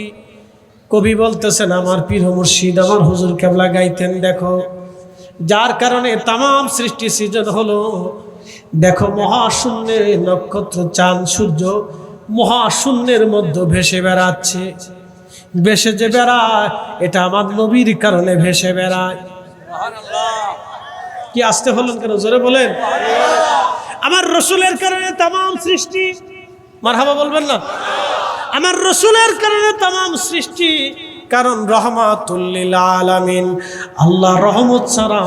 কবি বলতেছেন, আমার পীর মুর্শিদ আমার হুজুর কেবলা গাইতেন, দেখো যার কারণে তামাম সৃষ্টি সৃজন হলো, দেখো মহাশূন্যের নক্ষত্র, চাঁদ, সূর্য মহাশূন্যের মধ্যে ভেসে বেড়াচ্ছে। ভেসে যে বেড়ায়, এটা আমার নবীর কারণে ভেসে বেড়ায়। কি আসতে হলেন কেন? জোরে বলেন। আমার রাসূলের কারণে তামাম সৃষ্টি মারহাবা বলবেন না? আমার রসুলের কারণে तमाम সৃষ্টি, কারণ রহমাতুল লিল আলামিন। আল্লাহ রহমত ছাড়া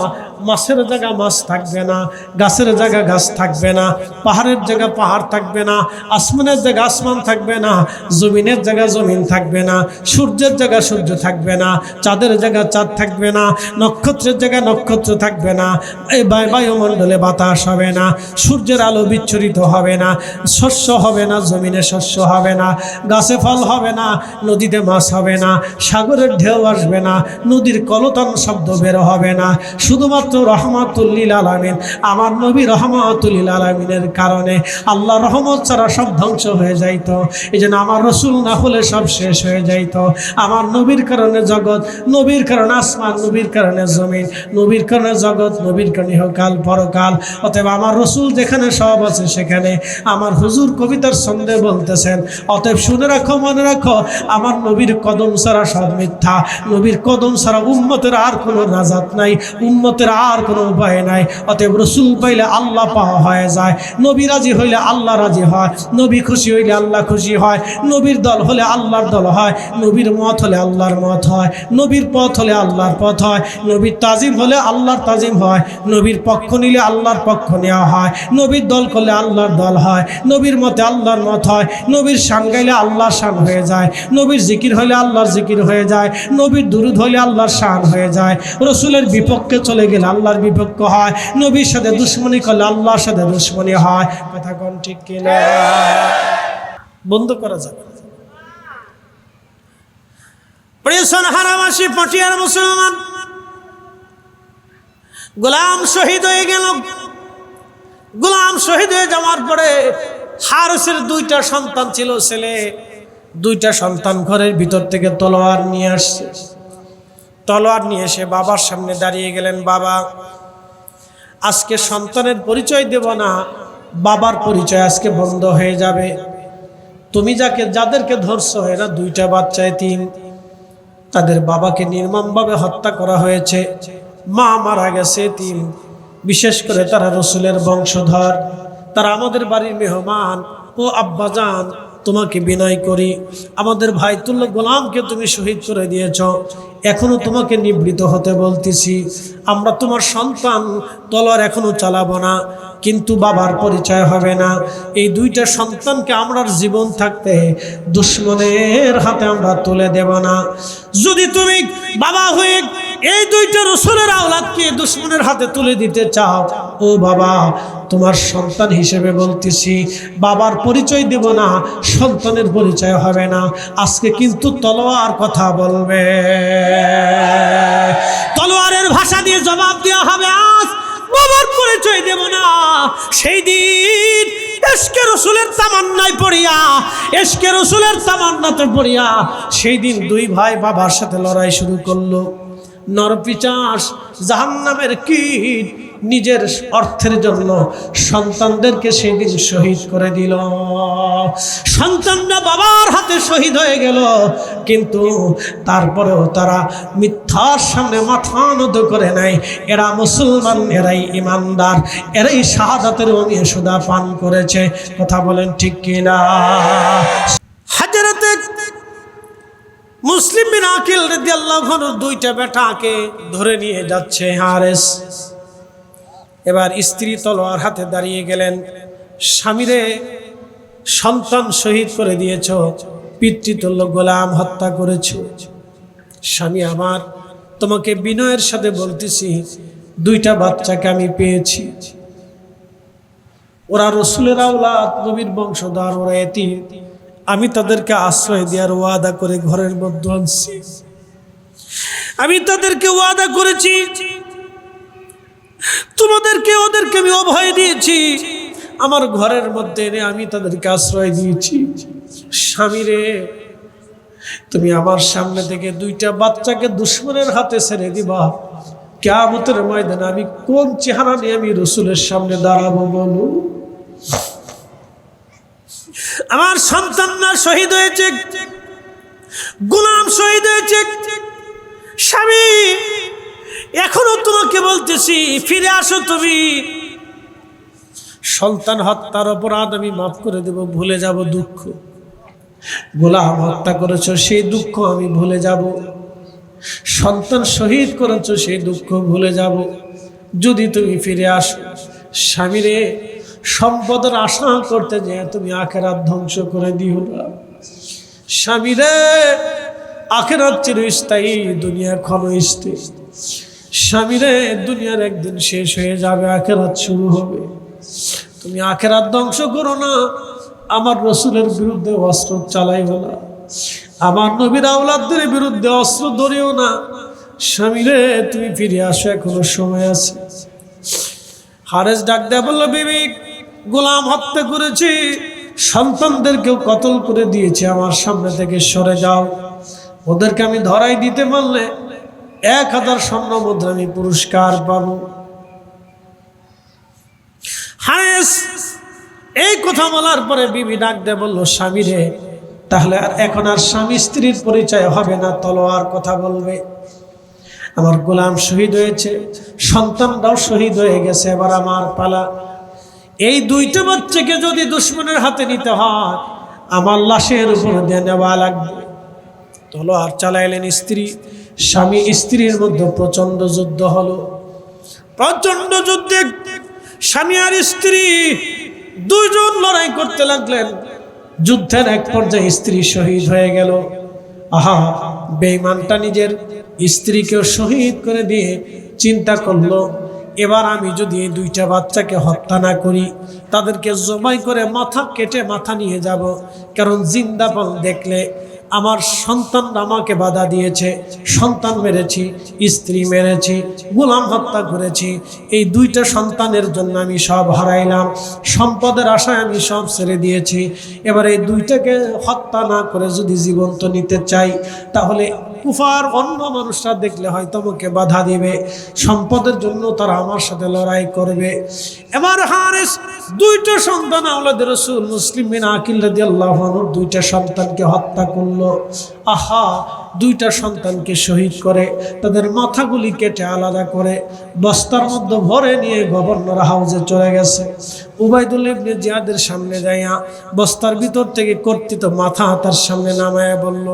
মাছের জায়গা মাছ থাকবে না, গাছের জায়গা গাছ থাকবে না, পাহাড়ের জায়গা পাহাড় থাকবে না, আসমানের জায়গা আসমান থাকবে না, জমিনের জায়গা জমিন থাকবে না, সূর্যের জায়গা সূর্য থাকবে না, চাঁদের জায়গা চাঁদ থাকবে না, নক্ষত্রের জায়গা নক্ষত্র থাকবে না, এই বায়ুমণ্ডলে বাতাস হবে না, সূর্যের আলো বিচ্ছুরিত হবে না, শস্য হবে না, জমিনে শস্য হবে না, গাছে ফল হবে না, নদীতে মাছ হবে না, সাগরের ঢেউ আসবে না, নদীর কলতান শব্দ বের হবে না। শুধুমাত্র রহমাতুল লিল আলামিন, আমার নবী রহমাতুল লিল আলামিনের কারণে আল্লাহ রহমত ছাড়া সব ধ্বংস হয়ে যাইত। এই জন্য আমার রসুল না হলে সব শেষ হয়ে যাইত। আমার নবীর কারণে জগৎ, নবীর কারণে আসমান, নবীর কারণে জমিন, নবীর কারণে জগৎ, নবীর কারণে ইহকাল পরকাল। অতএব আমার রসুল যেখানে সব আছে সেখানে। আমার হুজুর কবিতার ছন্দে বলতেছেন, অতএব শুনে রাখো, মনে রাখো, আমার নবীর কদম ছাড়া সব মিথ্যা। নবীর কদম ছাড়া উম্মতের আর কোনো নাজাত নাই, উম্মতের আর কোনো উপায় নাই। অতএব রসুল পাইলে আল্লাহ পাওয়া হয়ে যায়, নবী রাজি হইলে আল্লাহ রাজি হয়, নবী খুশি হইলে আল্লাহ খুশি হয়, নবীর দল হলে আল্লাহর দল হয়, নবীর মত হলে আল্লাহর মত হয়, নবীর পথ হলে আল্লাহর পথ হয়, নবীর তাজিম হলে আল্লাহর তাজিম হয়, নবীর পক্ষ নিলে আল্লাহর পক্ষ নেওয়া হয়, নবীর দল করলে আল্লাহর দল হয়, নবীর মতে আল্লাহর মত হয়, নবীর শান গাইলে আল্লাহর শান হয়ে যায়, নবীর জিকির হলে আল্লাহর জিকির হয়ে যায়, নবীর দুরূদ হলে আল্লাহর শান হয়ে যায়। রসুলের বিপক্ষে চলে গেলে আল্লাহর বিপক্ষ হয়, নবীর সাথে দুশ্মনী করলে আল্লাহর সাথে দুশ্মনী হয়। কথা কোন ঠিক কিনা? বন্ধ করা যাবে না। প্রিয়জন হারামাসি পটিয়ার মুসলমান, গোলাম শহীদ হয়ে গেল। গোলাম শহীদ হয়ে যাওয়ার পরে হারিসের দুইটা সন্তান ছিল, ছেলে। দুইটা সন্তান ঘরের ভিতর থেকে তলোয়ার নিয়ে আসছে। তলোয়ার নিয়ে এসে বাবার সামনে দাঁড়িয়ে গেলেন, বাবা, আজকে সন্তানের পরিচয় দেব না, বাবার পরিচয় আজকে বন্ধ হয়ে যাবে। তুমি যাদেরকে ধরছো এরা দুইটা বাচ্চা এতিম, তাদের বাবাকে নির্মমভাবে হত্যা করা হয়েছে, মা মারা গেছে এতিম। বিশেষ করে তারা রসুলের বংশধর, তারা আমাদের বাড়ির মেহমান। ও আব্বাজান, তোমাকে বিনয় করি, আমাদের ভাইতুল্য গোলামকে তুমি শহীদ করে দিয়েছ, এখনো তোমাকে নিবৃত হতে বলতেছি। আমরা তোমার সন্তান, তলোয়ার এখনো চালাবো না, কিন্তু বাবার পরিচয় হবে না। এই দুইটা সন্তানকে আমরা জীবন থাকতে দুশ্মনের হাতে আমরা তুলে দেব না। যদি তুমি বাবা হয়ে এই দুইটা রসুলের আওলাদকে দুশ্মনের হাতে তুলে দিতে চাও, ও বাবা, তোমার সন্তান হিসেবে বলতেছি, বাবার পরিচয় দেব না, সন্তানের পরিচয় হবে না। আজকে কিন্তু তলোয়ার কথা বলবে, তলোয়ারের ভাষা দিয়ে জবাব দেওয়া হবে। আজ বাবার পরিচয় দেব না। সেই দিন ইশকে রসুলের তামান্নায় পড়িয়া, ইশকে রসুলের তামান্নাতে পড়িয়া সেই দিন দুই ভাই বাবার সাথে লড়াই শুরু করলো। নরপিচাস, জাহান্নামের কীট নিজের অর্থের জন্য সন্তানদেরকে সেদিন শহীদ করে দিল। সন্তানরা বাবার হাতে শহীদ হয়ে গেল, কিন্তু তারপরেও তারা মিথ্যার সামনে মাথা নত করে নাই। এরা মুসলমান, এরাই ইমানদার, এরাই শাহাদাতের অমিয় সুদা পান করেছে। কথা বলেন ঠিক কিনা? হযরতে মুসলিম বিন আকিল রাদিয়াল্লাহু আনহু দুইটা বেটাকে ধরে নিয়ে যাচ্ছে হারেস। এবার স্ত্রী তলোয়ার হাতে দাঁড়িয়ে গেলেন, স্বামীরে সন্তান শহীদ করে দিয়েছ, পিতৃতুল্য গোলাম হত্যা করেছ। স্বামী আমার, তোমাকে বিনয়ের সাথে বলতেছি, দুইটা বাচ্চাকে আমি পেয়েছি, ওরা রসুলের আওলাদ, নবীর বংশধর, ওরা এতিম। আমি তাদেরকে আশ্রয় দেওয়ার ওয়াদা করে ঘরের মধ্যে আনছি। আমি তাদেরকে ওয়াদা করেছি, ওদেরকে আমি অভয় দিয়েছি, আমার ঘরের মধ্যে এনে আমি তাদেরকে আশ্রয় দিয়েছি। স্বামীরে, তুমি আমার সামনে থেকে দুইটা বাচ্চাকে দুশ্মনের হাতে ছেড়ে দিবা, কিয়ামতের ময়দানে আমি কোন চেহারা নিয়ে আমি রসুলের সামনে দাঁড়াবো বলো? আমার সন্তানরা শহীদ হয়েছে, গোলাম শহীদ হয়েছে। স্বামী, এখনো তোমাকে বলতেছি, ফিরে আসো তুমি। সন্তান হত্যার অপরাধ আমি মাফ করে দেব, ভুলে যাব দুঃখ। গোলাম হত্যা করেছো, সেই দুঃখ আমি ভুলে যাব। সন্তান শহীদ করেছো, সেই দুঃখ ভুলে যাব যদি তুমি ফিরে আসো। স্বামীরে, সম্পদের আশা করতে যে তুমি আখেরাত ধ্বংস করে দিও না। স্বামীরে, আখেরাত চিরস্থায়ী, দুনিয়া ক্ষণস্থায়ী। স্বামীরে, দুনিয়ার একদিন শেষ হয়ে যাবে, আখেরাত শুরু হবে। তুমি আখেরাত ধ্বংস করো না। আমার রসুলের বিরুদ্ধে অস্ত্র চালাইও না, আমার নবীর আওলাদদের বিরুদ্ধে অস্ত্র ধরিও না। স্বামীরে, তুমি ফিরে আসো, এখনো সময় আছে। হারেস ডাক দেয়া বলল, বিবি, গোলাম হত্যা করেছি, সন্তানদেরকেও কতল করে দিয়েছি, আমার সামনে থেকে সরে যাও। ওদেরকে আমি ধরাই দিতে পারলে 1000 স্বর্ণ মুদ্রা আমি পুরস্কার পাবো। হারেস এই কথা বলার পরে বিবি ডাক দিয়ে বলল, স্বামী রে, তাহলে এখন আর স্বামী স্ত্রীর পরিচয় হবে না, তলোয়ার কথা বলবে। আমার গোলাম শহীদ হয়েছে, সন্তানরাও শহীদ হয়ে গেছে, এবার আমার পালা। এই 2টা বাচ্চাকে যদি দুশমনের হাতে নিতে হয়, আমার লাশের উপর দিয়ে নেওয়া লাগবে। তলোয়ার চালাইলেন স্ত্রী। স্বামী স্ত্রীর মধ্যে প্রচন্ড যুদ্ধ হলো। প্রচন্ড যুদ্ধে স্বামী আর স্ত্রী 2 জন লড়াই করতে লাগলেন। যুদ্ধের এক পর্যায়ে স্ত্রী শহীদ হয়ে গেল। আহা, বেঈমানটা নিজের স্ত্রীকেও শহীদ করে দিয়ে চিন্তা করলো, এবার আমি যদি এই 2টা বাচ্চাকে হত্যা না করি, তাদেরকে জবাই করে মাথা কেটে মাথা নিয়ে যাব। কারণ জিন্দাপন দেখলে আমার সন্তানরা আমাকে বাধা দিয়েছে, সন্তান মেরেছি, স্ত্রী মেরেছি, গোলাম হত্যা করেছি। এই 2টা সন্তানের জন্য আমি সব হারাইলাম, সম্পদের আশায় আমি সব ছেড়ে দিয়েছি। এবার এই 2টাকে হত্যা না করে যদি জীবন্ত নিতে চাই, তাহলে কুফার অন্য মানুষরা দেখলে হয়তো আমাকে বাধা দিবে, সম্পদের জন্য তারা আমার সাথে লড়াই করবে। এবার হারেস 2টা সন্তান আওলাদ রাসূল মুসলিম বিন আকিল রাদিয়াল্লাহু আনহু 2টা সন্তানকে হত্যা করলো। আহা, 2টা সন্তানকে শহীদ করে তাদের মাথাগুলি কেটে আলাদা করে বস্তার মধ্যে ভরে নিয়ে গভর্নর হাউসে চলে গেছে। উবাইদুল্লাহ ইবনে জিয়াদের সামনে যাইয়া বস্তার ভিতর থেকে কর্তৃত মাথা তার সামনে নামায়া বলল,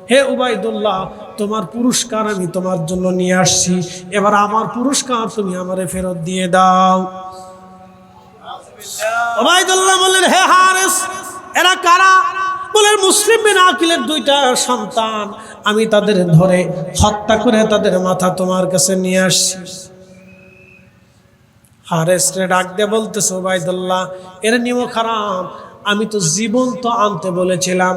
হে উবাইদুল্লাহ, তোমার পুরস্কার আমি তোমার জন্য নিয়ে আসছি, এবার আমার পুরস্কার তুমি আমারে ফেরত দিয়ে দাও। উবাইদুল্লাহ বললেন, হে হারেস, এরা কারা? বলে, মুসলিম বিন আকিলের 2টা সন্তান, আমি তাদের ধরে হত্যা করে তাদের মাথা তোমার কাছে নিয়ে আসছি। হারেস রে ডাক দিয়ে বলতেছে, উবাইদুল্লাহ, এর নিয়ম খারাপ, আমি তো জীবন্ত আনতে বলেছিলাম,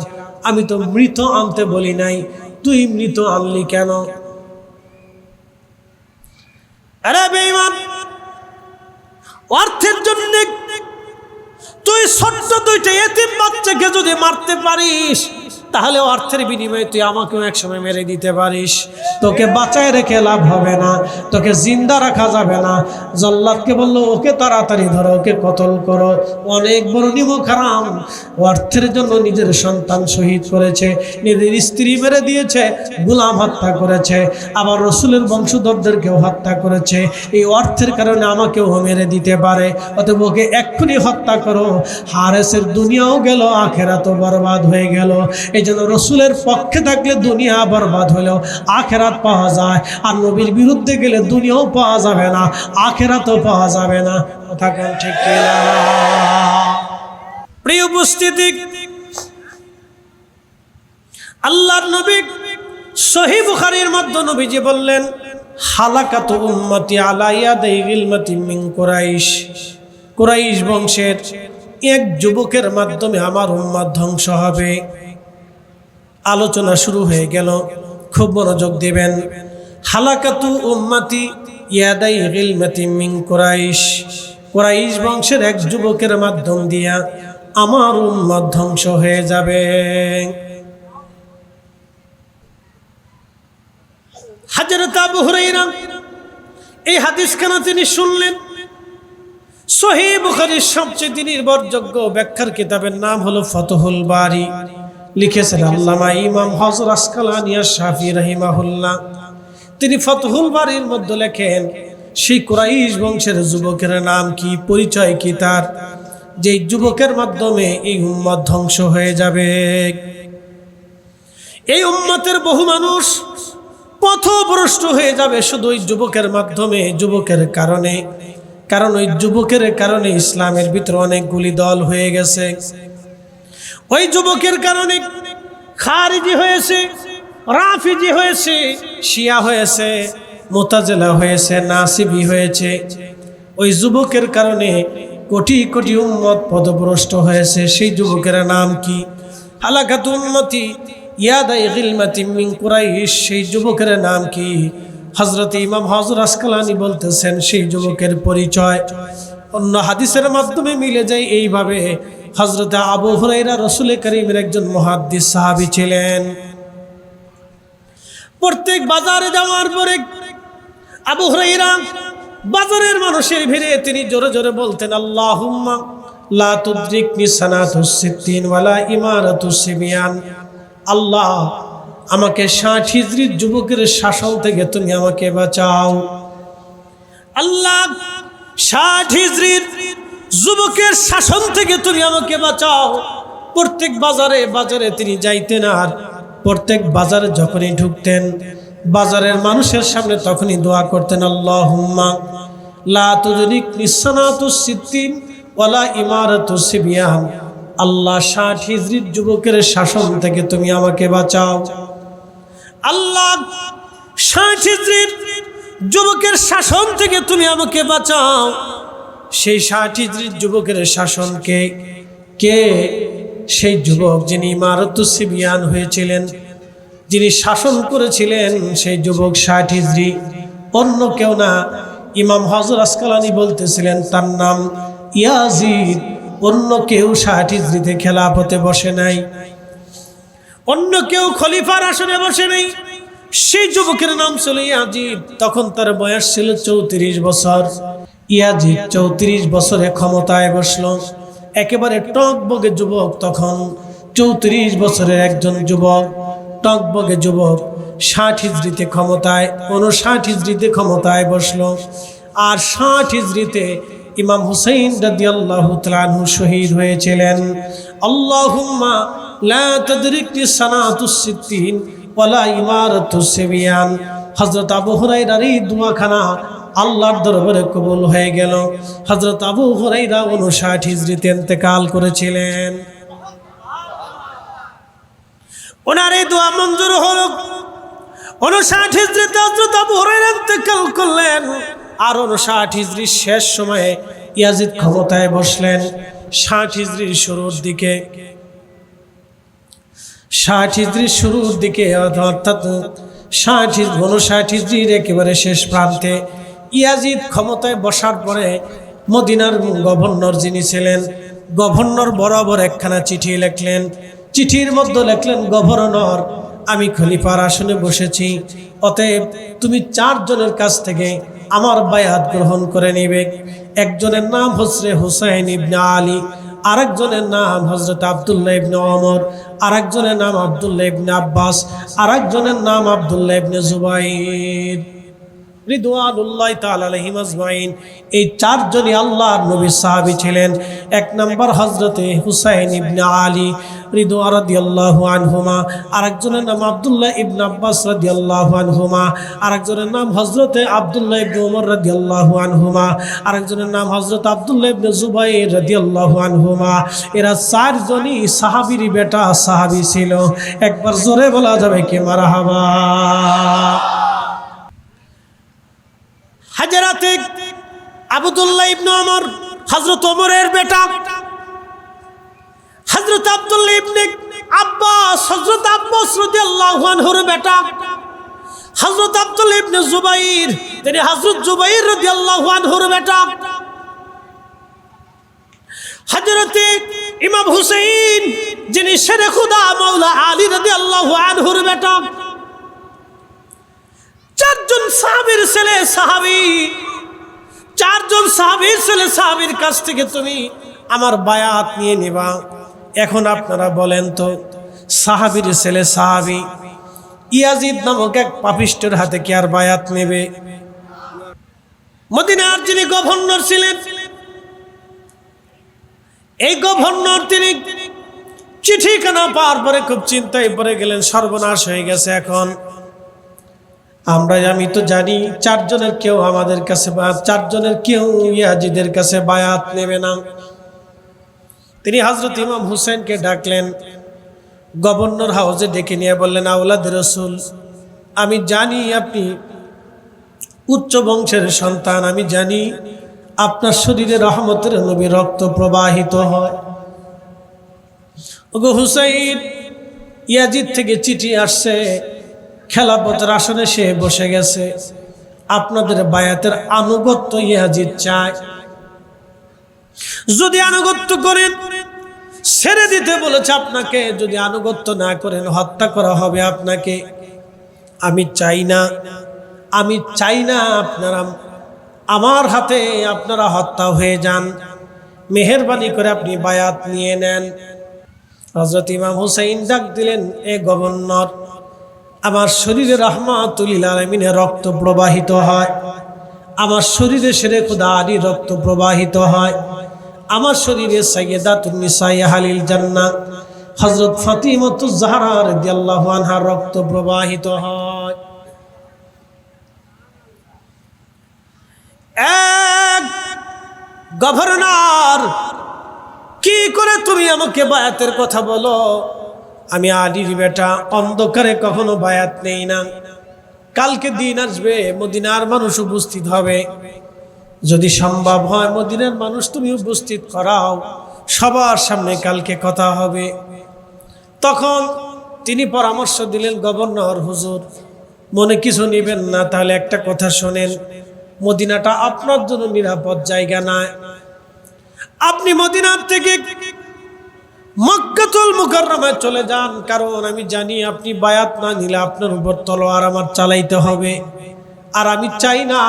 আমি তো মৃত আনতে বলি নাই, তুই মৃত আনলি কেন? আরে বেঈমান, অর্থের জন্য তুই ছোট্ট 2টা এতিম বাচ্চাকে যদি মারতে পারিস, তাহলে অর্থের বিনিময়ে তুই আমাকেও একসময় মেরে দিতে পারিস। তোকে বাঁচায় রেখে লাভ হবে না, তোকে জিন্দা রাখা যাবে না। জল্লাদকে বলল, ওকে তাড়াতাড়ি ধরো, ওকে কতল করো। অনেক বড় নিমক হারাম, অর্থের জন্য নিজের সন্তান শহীদ করেছে, নিজের স্ত্রী মেরে দিয়েছে, গোলাম হত্যা করেছে, আবার রসুলের বংশধরদেরকেও হত্যা করেছে। এই অর্থের কারণে আমাকেও মেরে দিতে পারে, অতএব ওকে এক্ষুনি হত্যা করো। হারেসের দুনিয়াও গেল, আখেরাতও বরবাদ হয়ে গেল। এই জন্য রসুলের পক্ষে থাকলে দুনিয়া বরবাদ হলেও আখেরাত পাওয়া যায়, আর নবীর বিরুদ্ধে গেলে দুনিয়াও পাওয়া যাবে না, আখেরাতও পাওয়া যাবে না। কথা কেন ঠিক কিনা? প্রিয় উপস্থিতি, আল্লাহর নবী সহিহ বুখারীর মধ্যে নবীজি বললেন, হালাকাতু উম্মতি আলা ইয়াদাই গিলমাতিন মিন কুরাইশ। কুরাইশ বংশের এক যুবকের মাধ্যমে আমার উম্মত ধ্বংস হবে। আলোচনা শুরু হয়ে গেল, খুব মনোযোগ দিবেন। হালাকাতু উম্মতি ইয়াদাই গিলমাতিন মিন কুরাইশ, কুরাইশ বংশের এক যুবকের মাধ্যম দিয়া আমার উম্মত ধ্বংস হয়ে যাবে। হযরত আবু হুরায়রা এই হাদিস কেন তিনি শুনলেন? সহিহ বুখারীর সবচেয়ে নির্ভরযোগ্য ব্যাখ্যার কিতাবের নাম হলো ফাতহুল বারী, লিখেছেন আল্লামা ইমাম হযরত আসকালানী আশ-শাফিঈ রাহিমাহুল্লাহ। তিনি ফাতহুল বারীর মধ্যে লেখেন, সেই কুরাইশ বংশের যুবকের নাম কি, পরিচয় কি তার, যেই যুবকের মাধ্যমে এই উম্মত ধ্বংস হয়ে যাবে। এই উম্মতের বহু মানুষ পথভ্রষ্ট হয়ে যাবে শুধু ওই যুবকের মাধ্যমে, যুবকের কারণে। কারণ ওই যুবকের কারণে ইসলামের ভিতরে অনেকগুলি দল হয়ে গেছে। ওই যুবকের কারণে খারিজি হয়েছে, রাফিজি হয়েছে, শিয়া হয়েছে, মুতাজিলা হয়েছে, নাসিবি হয়েছে। ওই যুবকের কারণে কোটি কোটি উম্মত পথভ্রষ্ট হয়েছে। সেই যুবকের নাম কি? হালাকাত উম্মতি ইয়াদাই গিলমাতি মিন কুরাইশ। সেই যুবকের নাম কি? হযরত ইমাম হযর আসকালানি বলতেছেন সেই যুবকের পরিচয় অন্য হাদিসের মাধ্যমে মিলে যায় এইভাবে। হযরত আবু হুরায়রা রাসূল করিমের একজন মুহাদ্দিস সাহাবী ছিলেন। প্রত্যেক বাজারে যাওয়ার পরে আবু হুরায়রা বাজারের মানুষের ভিড়ে তিনি জোরে জোরে বলতেন, আল্লাহুম্মা লা তুদরিকনি সানাতুস সিত্তিন ওয়ালা ইমারাতুস সিবিয়ান। আল্লাহ, আমাকে 60 হিজরির যুবকের শাসন থেকে তুমি আমাকে বাঁচাও। আল্লাহ, 60 হিজরির যুবকের শাসন থেকে তুমি আমাকে বাঁচাও। প্রত্যেক বাজারে বাজারে তিনি যাইতেন, আর প্রত্যেক বাজারে যখনই ঢুকতেন বাজারের মানুষের সামনে তখনই দোয়া করতেন, আল্লাহুম্মা লা তুদরিকনি সানাতুস সিত্তিন ওয়ালা ইমারাতুস সিবিয়ান। আল্লাহ, 60 হিজরির যুবকের শাসন থেকে তুমি আমাকে বাঁচাও। আল্লাহ, 60 হিজরির যুবকের শাসন থেকে তুমি আমাকে বাঁচাও। সেই 60 হিজরির যুবকের শাসনকে কে? সেই যুবক যিনি ইমারাতুস সিবিয়ান হয়েছিলেন, যিনি শাসন করেছিলেন, সেই যুবক 60 হিজরি, অন্য কেউ না। ইমাম হযর আসকালানি বলতেছিলেন তার নাম ইয়াজিদ। অন্য কেউ 60 হিজরিতে খেলাফতে বসে নাই, অন্য কেউ খলিফার আসনে বসে নাই। সেই যুবকের নাম ছিল ইয়াজিদ। তখন তার বয়স ছিল 34 বছর। ইয়াজিদ 34 বছরে ক্ষমতায় বসলো। একেবারে টকবগে যুবক, তখন 34 বছরের একজন যুবক, টকবগে যুবক 60 হিজরিতে ক্ষমতায়, 59 হিজরিতে ক্ষমতায় বসলো। আর 60 হিজরিতে ইমাম হুসাইন রাদিয়াল্লাহু তাআলা আনহু শহীদ হয়েছিলেন। আল্লাহুম্মা লা তাদরিকনি সানাতুস সিত্তিন ওয়ালা ইমারাতুস সিবিয়ান। হযরত আবু হুরায়রার এই দোয়াখানা আল্লাহর দরবারে কবুল হয়ে গেল। হযরত আবু হুরায়রা 59 হিজরিতে ইন্তেকাল করেছিলেন। ওনার এই দোয়া মঞ্জুর হলো। 59 হিজরিতে হযরত আবু হুরায়রা ইন্তেকাল করলেন। আর 59 হিজরির শেষ সময়ে ইয়াজিদ ক্ষমতায় বসলেন। 60 হিজরির শুরুর দিকে, 60 হিজরির শুরুর দিকে, অর্থাৎ 59 হিজরির একেবারে শেষ প্রান্তে ইয়াজিদ ক্ষমতায় বসার পরে মদিনার গভর্নর যিনি ছিলেন, গভর্নর বরাবর একখানা চিঠি লিখলেন। চিঠির মধ্যে লিখলেন, গভর্নর, আমি খলিফার আসনে বসেছি, অতএব তুমি 4 জনের কাছ থেকে আমার বায়াত গ্রহণ করে নিবে। একজনের নাম হযরত হুসাইন ইবনে আলী, আরেকজনের নাম হযরত আব্দুল্লাহ ইবনে ওমর, আরেকজনের নাম আব্দুল্লাহ ইবনে আব্বাস, আরেকজনের নাম আব্দুল্লাহ ইবনে জুবাইর রিদওয়ানুল্লাহি তাআলা আলাইহিম আজমাইন। এই 4 জনই আল্লাহর নবীর সাহাবী ছিলেন। 1 নম্বর হযরতে হুসাইন ইবনে আলী রিদওয়ান রাদিয়াল্লাহু আনহুমা, আরেকজনের নাম আব্দুল্লাহ ইবনে আব্বাস রাদিয়াল্লাহু আনহুমা, আরেকজনের নাম হযরতে আব্দুল্লাহ ইবনে ওমর রাদিয়াল্লাহু আনহুমা, আরেকজনের নাম হযরত আব্দুল্লাহ ইবনে জুবাইর রাদিয়াল্লাহু আনহুমা। এরা 4 জনই সাহাবীর বেটা, সাহাবী ছিল। একবার জোরে বলা যাবে কি মারহাবা। হাজরাতে আব্দুল্লাহ ইবনে ওমর হযরত ওমরের বেটা, হযরত আব্দুল্লাহ ইবনে আব্বাস হযরত আব্বাস রাদিয়াল্লাহু আনহুর বেটা, হযরত আব্দুল্লাহ ইবনে জুবাইর তিনি হযরত জুবাইর রাদিয়াল্লাহু আনহুর বেটা, হযরতে ইমাম হুসাইন যিনি শেরে খুদা মাওলা আলী রাদিয়াল্লাহু আনহুর বেটা। 4 জন সাহাবীর ছেলে সাহাবী, 4 জন সাহাবীর ছেলে সাহাবীর কাছ থেকে তুমি আমার বায়াত নিয়ে নেবা। এখন আপনারা বলেন তো, সাহাবীর ছেলে সাহাবী ইয়াজিদ নামক এক পাপিষ্টের হাতে কি আর বায়াত নেবে? মদিনার যিনি গভর্নর ছিলেন, এই গভর্নর তিনি চিঠিখানা পাওয়ার পরে খুব চিন্তায় পড়ে গেলেন, সর্বনাশ হয়ে গেছে। এখন আমি তো জানি চারজনের কেউ আমাদের কাছে চারজনের কেউ ইয়াজিদের কাছে বায়াত নেবে না। তিনি হযরত ইমাম হুসেনকে ডাকলেন, গভর্নর হাউসে ডেকে নিয়ে বললেন, আওলাদ রাসূল, আমি জানি আপনি উচ্চ বংশের সন্তান, আমি জানি আপনার শরীরে রহমতের নবী রক্ত প্রবাহিত হয়। ওগো হুসাইন, ইয়াজিদ থেকে চিঠি আসছে, খেলাফতের আসনে সে বসে গেছে, আপনাদের বায়াতের আনুগত্য ইয়াজিদ চায়। যদি আনুগত্য করেন ছেড়ে দিতে বলেছে আপনাকে, যদি আনুগত্য না করেন হত্যা করা হবে আপনাকে। আমি চাই না আপনারা আমার হাতে আপনারা হত্যা হয়ে যান, মেহেরবানি করে আপনি বায়াত নিয়ে নেন। হযরত ইমাম হুসাইন ডাক দিলেন, এ গভর্নর, আমার শরীরে রাহমাতুল লিল আলামিনের রক্ত প্রবাহিত হয়, আমার শরীরে শেরে খুদা আলী রক্ত প্রবাহিত হয়, আমার শরীরে সাইয়্যিদাতুন নিসাই আহলিল জান্নাহ হযরত ফাতিমাতুজ জাহরা রাদিয়াল্লাহু আনহার রক্ত প্রবাহিত হয়। এক গভর্নর, কি করে তুমি আমাকে বায়াতের কথা বলো? আমি আলীর বেটা, অন্ধকারে কখনো বায়াত নেই না। কালকে দিন আসবে, মদিনার মানুষ উপস্থিত হবে, যদি সম্ভব হয় মদিনার মানুষ তুমি উপস্থিত করাও, সবার সামনে কালকে কথা হবে। তখন তিনি পরামর্শ দিলেন, গভর্নর হুজুর, মনে কিছু নেবেন না, তাহলে একটা কথা শোনেন, মদিনাটা আপনার জন্য নিরাপদ জায়গা না। আপনি মদিনার থেকে মক্কাতুল মুকাররমায় চলে যান, কারণ আমি জানি আপনি বায়াত না নিলে আপনার উপর তলোয়ার আমার চালাইতে হবে, আর আমি চাই না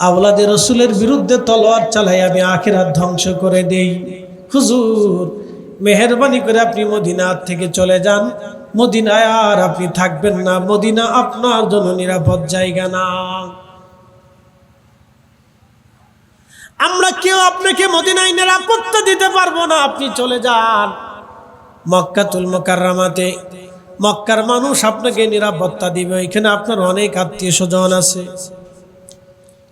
আওলাদে রসুলের বিরুদ্ধে তলোয়ার চালাই আমি আখিরাত ধ্বংস করে দেই। হুজুর, মেহেরবানি করে আপনি মদিনার থেকে চলে যান, মদিনায় আর আপনি থাকবেন না, মদিনা আপনার জন্য নিরাপদ জায়গা না। আমরা কেউ আপনাকে মদিনায় নিরাপত্তা দিতে পারবো না, আপনি চলে যান মক্কাতুল মুকাররমাতে, মক্কার মানুষ আপনাকে নিরাপত্তা দিবে, এখানে আপনার অনেক আত্মীয় স্বজন আছে।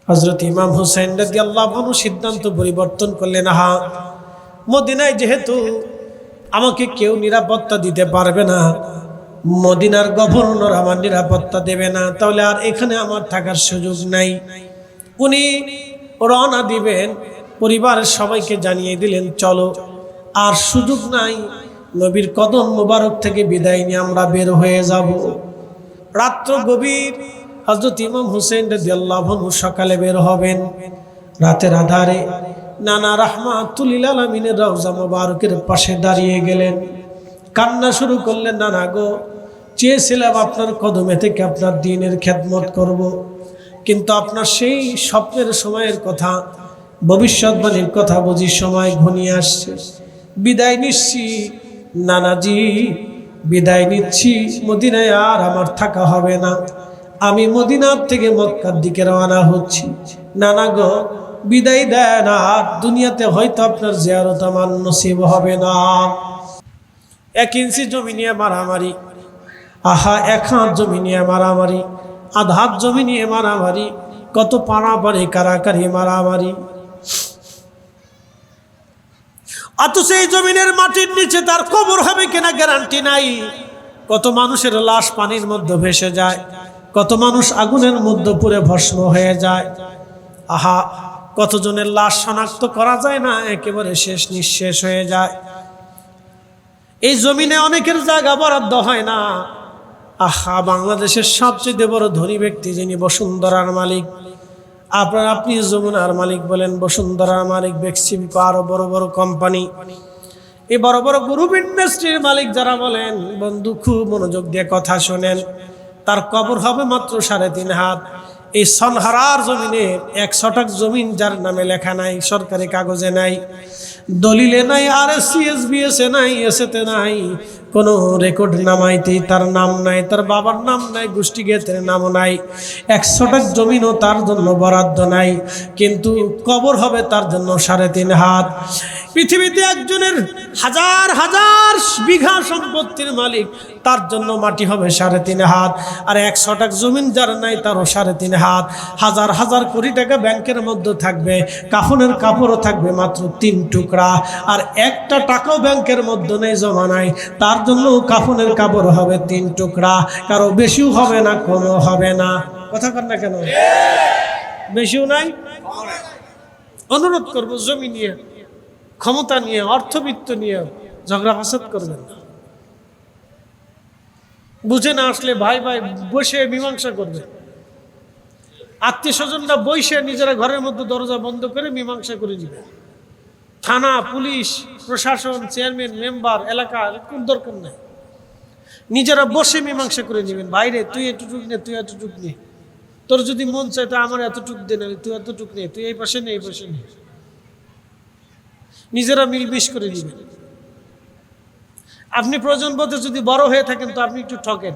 হযরত ইমাম হুসাইন রাদিয়াল্লাহু আনহু সিদ্ধান্ত পরিবর্তন করলেন, হ্যাঁ, মদিনায় যেহেতু আমাকে কেউ নিরাপত্তা দিতে পারবে না, মদিনার গভর্নর আমার নিরাপত্তা দেবে না, তাহলে আর এখানে আমার থাকার সুযোগ নাই। উনি রওনা দিবেন, পরিবারের সবাইকে জানিয়ে দিলেন, চলো, আর সুযোগ নাই, নবীর কদম মোবারক থেকে বিদায় নিয়ে আমরা বের হয়ে যাব। রাত্র গভীর, হযরত ইমাম হুসাইন রাদিয়াল্লাহু আনহু সকালে বের হবেন। রাতের আধারে নানা রাহমাতুল লিল আলামিনের রওজা মোবারকের পাশে দাঁড়িয়ে গেলেন, কান্না শুরু করলেন, নানা গো, চেয়েছিলাম আপনার কদমে থেকে আপনার দ্বীনের খেদমত করব, কিন্তু আপনার সেই স্বপ্নের সময়ের কথা, ভবিষ্যৎবাণীর কথা বুঝি সময় ঘনিয়ে আসছে, বিদায় নিচ্ছি নানাজি, বিদায় নিচ্ছি, মদিনায় আর আমার থাকা হবে না, আমি মদিনার থেকে মক্কার দিকে রওনা হচ্ছি। নানা গো, বিদায় দেন, আর দুনিয়াতে হয়তো আপনার জিয়ারত আমার নসিব হবে না। 1 ইঞ্চি জমি নিয়ে মারামারি, আহা, 1 হাত জমি নিয়ে মারামারি, আধা হাত জমি নিয়ে মারামারি, কত পাড়াপাড়ি কারাকারি মারামারি। অথচ এই জমিনের মাটির নিচে তার কবর হবে কিনা গ্যারান্টি নাই। কত মানুষের লাশ পানির মধ্যে ভেসে যায়, কত মানুষ আগুনের মধ্যে পুড়ে ভস্ম হয়ে যায়। আহা, কতজনের লাশ শনাক্ত করা যায় না, একেবারে শেষ নিঃশেষ হয়ে যায়। এই জমিনে অনেকের জায়গা বরাদ্দ হয় না। আহা, বাংলাদেশের সবচেয়ে বড় ধনী ব্যক্তি যিনি বসুন্ধরার মালিক, আপনি যমুনার মালিক বলেন, বসুন্ধরার মালিক, বেক্সিমকো, আরো বড় বড় কোম্পানি, এই বড় বড় গ্রুপ ইন্ডাস্ট্রির মালিক যারা বলেন, বন্ধু খুব মনোযোগ দিয়ে কথা শোনেন, তার কবর হবে মাত্র 3.5 হাত। এই সনহারার জমিনে 1 শতক জমিন যার নামে লেখা নাই, সরকারি কাগজে নাই, দলিলে নাই, আর সিএসবিএস নাই, এসেতে নাই, কোনো রেকর্ড নামাইতেই তার নাম নাই, তার বাবার নাম নাই, গোষ্ঠী জ্ঞাতের নামও নাই, 100 টাক জমিনও তার জন্য বরাদ্দ নাই, কিন্তু কবর হবে তার জন্য 3.5 হাত। পৃথিবীতে একজনের হাজার হাজার বিঘা সম্পত্তির মালিক, তার জন্য মাটি হবে 3.5 হাত। আর 100 টাক জমিন যার নাই তারও 3.5 হাত। হাজার হাজার কোটি টাকা ব্যাংকের মধ্যে থাকবে, কাফনের কাপড়ও থাকবে মাত্র 3 টুকরা, আর 1টা টাকাও ব্যাংকের মধ্যে নেই, জমা নাই, তার জন্য কাফনের কাপড় হবে 3 টুকরা। কারো বেশিও হবে না, কমও হবে না। কথা কর না কেন? বেশিও নাই। অনুরোধ করবো, জমি নিয়ে, ক্ষমতা নিয়ে, অর্থবিত্ত নিয়ে ঝগড়া ফাসাদ করবেন না। বুঝে না আসলে ভাই ভাই বসে মীমাংসা করবে। আত্মীয় স্বজনরা বসে নিজেরা ঘরের মধ্যে দরজা বন্ধ করে মীমাংসা করে দিবে। থানা, পুলিশ, প্রশাসন, চেয়ারম্যান, মেম্বার, এলাকা কোন দরকার নেই, নিজেরা বসে মীমাংসা করে নেবেন। বাইরে তুই এতটুক নে, তুই এতটুক নে, তোর যদি মন চায় তা আমার এতটুক দে না, তুই এতটুক নে, তুই এই পাশে নে, এই পাশে নে, নিজেরা মিলমিশ করে দিবেন। আপনি প্রয়োজন বোধে যদি বড় হয়ে থাকেন তো আপনি একটু ঠকেন,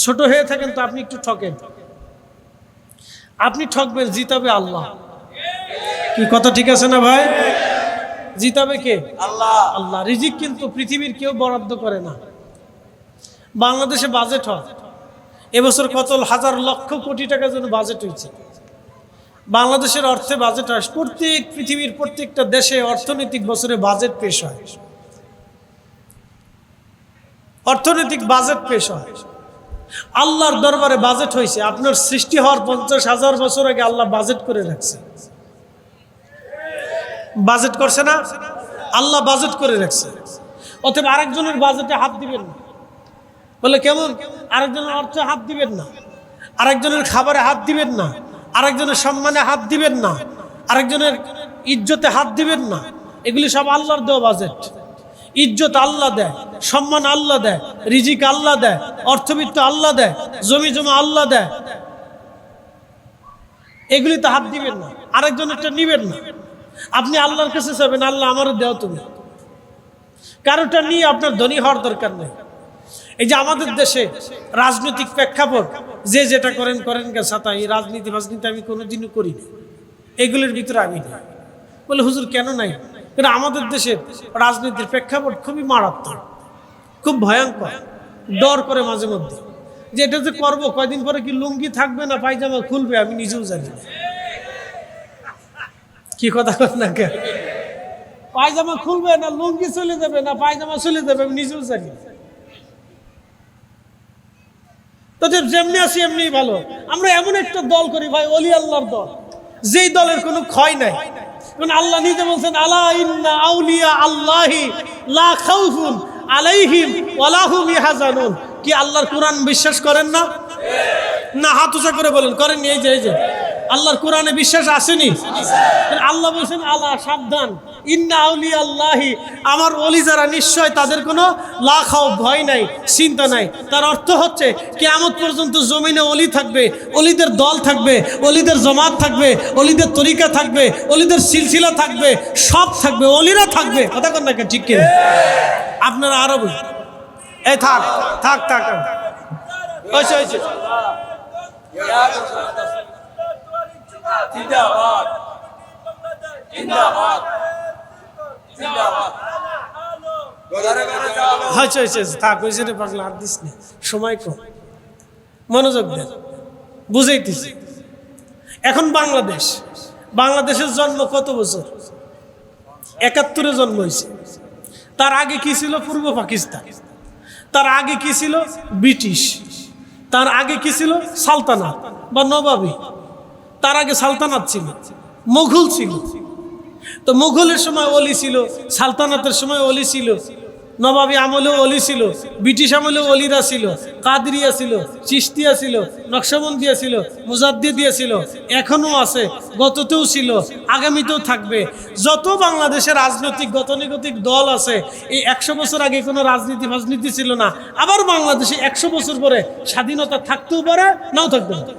ছোট হয়ে থাকেন তো আপনি একটু ঠকেন। আপনি ঠকবেন, জিতাবে আল্লাহ। কি কথা ঠিক আছে না ভাই? জিতাবে কে? আল্লাহ। আল্লাহ। রিজিক কিন্তু পৃথিবীর কেউ বরাদ্দ করে না। বাংলাদেশে বাজেট হয়, এবছর কত হাজার লক্ষ কোটি টাকা যেন বাজেট হয়েছে। বাংলাদেশের অর্থে বাজেট হয়, প্রত্যেক পৃথিবীর প্রত্যেকটা দেশে অর্থনৈতিক বছরে বাজেট পেশ হয়, অর্থনৈতিক বাজেট পেশ হয়। আল্লাহর দরবারে বাজেট হয়েছে। আপনার সৃষ্টি হওয়ার 50,000 বছর আগে আল্লাহ বাজেট করে রাখছে। বাজেট করছে না? আল্লাহ বাজেট করে রাখছে। অতএব আরেকজনের বাজেটে হাত দিবেন না। বলে কেমন? আরেকজনের অর্থে হাত দিবেন না, আরেকজনের খাবারে হাত দিবেন না, আরেকজনের সম্মানে হাত দিবেন না, আরেকজনের ইজ্জতে হাত দিবেন না। এগুলি সব আল্লাহর দেওয়া বাজেট। ইজ্জত আল্লাহ দেয়, সম্মান আল্লাহ দেয়, রিজিক আল্লাহ দেয়, অর্থবিত্ত আল্লাহ দেয়, জমি জমা আল্লাহ দেয়। এগুলি তো হাত দিবেন না, আরেকজনেরটা নিবেন না। আপনি আল্লাহর কাছে চাইবেন, আল্লাহ আমারও দেও তুমি। কারোটা নিয়ে আপনার ধনী হওয়ার দরকার নেই। এই যে আমাদের দেশে রাজনৈতিক প্রেক্ষাপট, যে যেটা করেন করেন গেছে, তাই রাজনীতি ফাজনীতি আমি কোনোদিনও করি না, এগুলির ভিতরে আমি না। বলে হুজুর কেন নাই? কিন্তু আমাদের দেশের রাজনীতির প্রেক্ষাপট খুবই মারাত্মক, খুব ভয়ঙ্কর, ডর করে মাঝে মধ্যে যে এটা যে করবো, কয়দিন পরে কি লুঙ্গি থাকবে না পায়জামা খুলবে আমি নিজেও জানি না। কি কথা না, কে পায়জামা খুলবে না লুঙ্গি চলে যাবে না পায়জামা চলে যাবে আমি নিজেও জানি না। তোদের যেমনি আসি এমনি ভালো। আমরা এমন একটা দল করি ভাই, ওলি আল্লাহর দল, যেই দলের কোনো ক্ষয় নাই। কারণ আল্লাহ নিজে বলছেন, আলা ইন্না আউলিয়া আল্লাহি লা খাউফুন আলাইহিম ওয়া লা হুম ইয়াহজানুন। কি আল্লাহর কোরআন বিশ্বাস করেন না? না, হাত উঁচা করে বলেন, করেন। এই যে আল্লাহর কোরআনে বিশ্বাস আসেনি? আল্লাহ বলছেন, আলা সাবধান, ইন্না আউলিয়া আল্লাহি, আমার ওলি যারা, নিশ্চয় তাদের কোনো লা খাউফ, ভয় নাই, চিন্তা নাই। তার অর্থ হচ্ছে কিয়ামত পর্যন্ত জমিনে ওলি থাকবে, ওলিদের দল থাকবে, ওলিদের জামাত থাকবে, ওলিদের তরিকা থাকবে, ওলিদের সিলসিলা থাকবে, সব থাকবে, ওলিরা থাকবে। কথা কন না, ঠিক কিনা? আপনারা আরো বুঝুন। এই থাক থাক থাক হয়েছে হয়েছে। সময় কম, মনোযোগ দেন, বুঝাইতেছি। এখন বাংলাদেশের জন্ম কত বছর? 71-এ জন্ম হয়েছে। তার আগে কি ছিল? পূর্ব পাকিস্তান। তার আগে কি ছিল? ব্রিটিশ। তার আগে কি ছিল? সালতানাত বা নবাবী। তার আগে সালতানাত ছিল, মুঘল ছিল। তো মুঘলের সময় অলি ছিল, সালতানাতের সময় অলি ছিল, নবাবী আমলেও অলি ছিল, ব্রিটিশ আমলেও অলিরা ছিল, কাদরিয়া ছিল, চিশতিয়া ছিল, নকশবন্দিয়া ছিল, মুজাদ্দিদিয়া ছিল, এখনও আছে, গততেও ছিল, আগামীতেও থাকবে। যত বাংলাদেশের রাজনৈতিক গতানুগতিক দল আছে, এই 100 বছর আগে কোনো রাজনীতি ছিল না। আবার বাংলাদেশে 100 বছর পরে স্বাধীনতা থাকতেও পারে, নাও থাকতে পারে।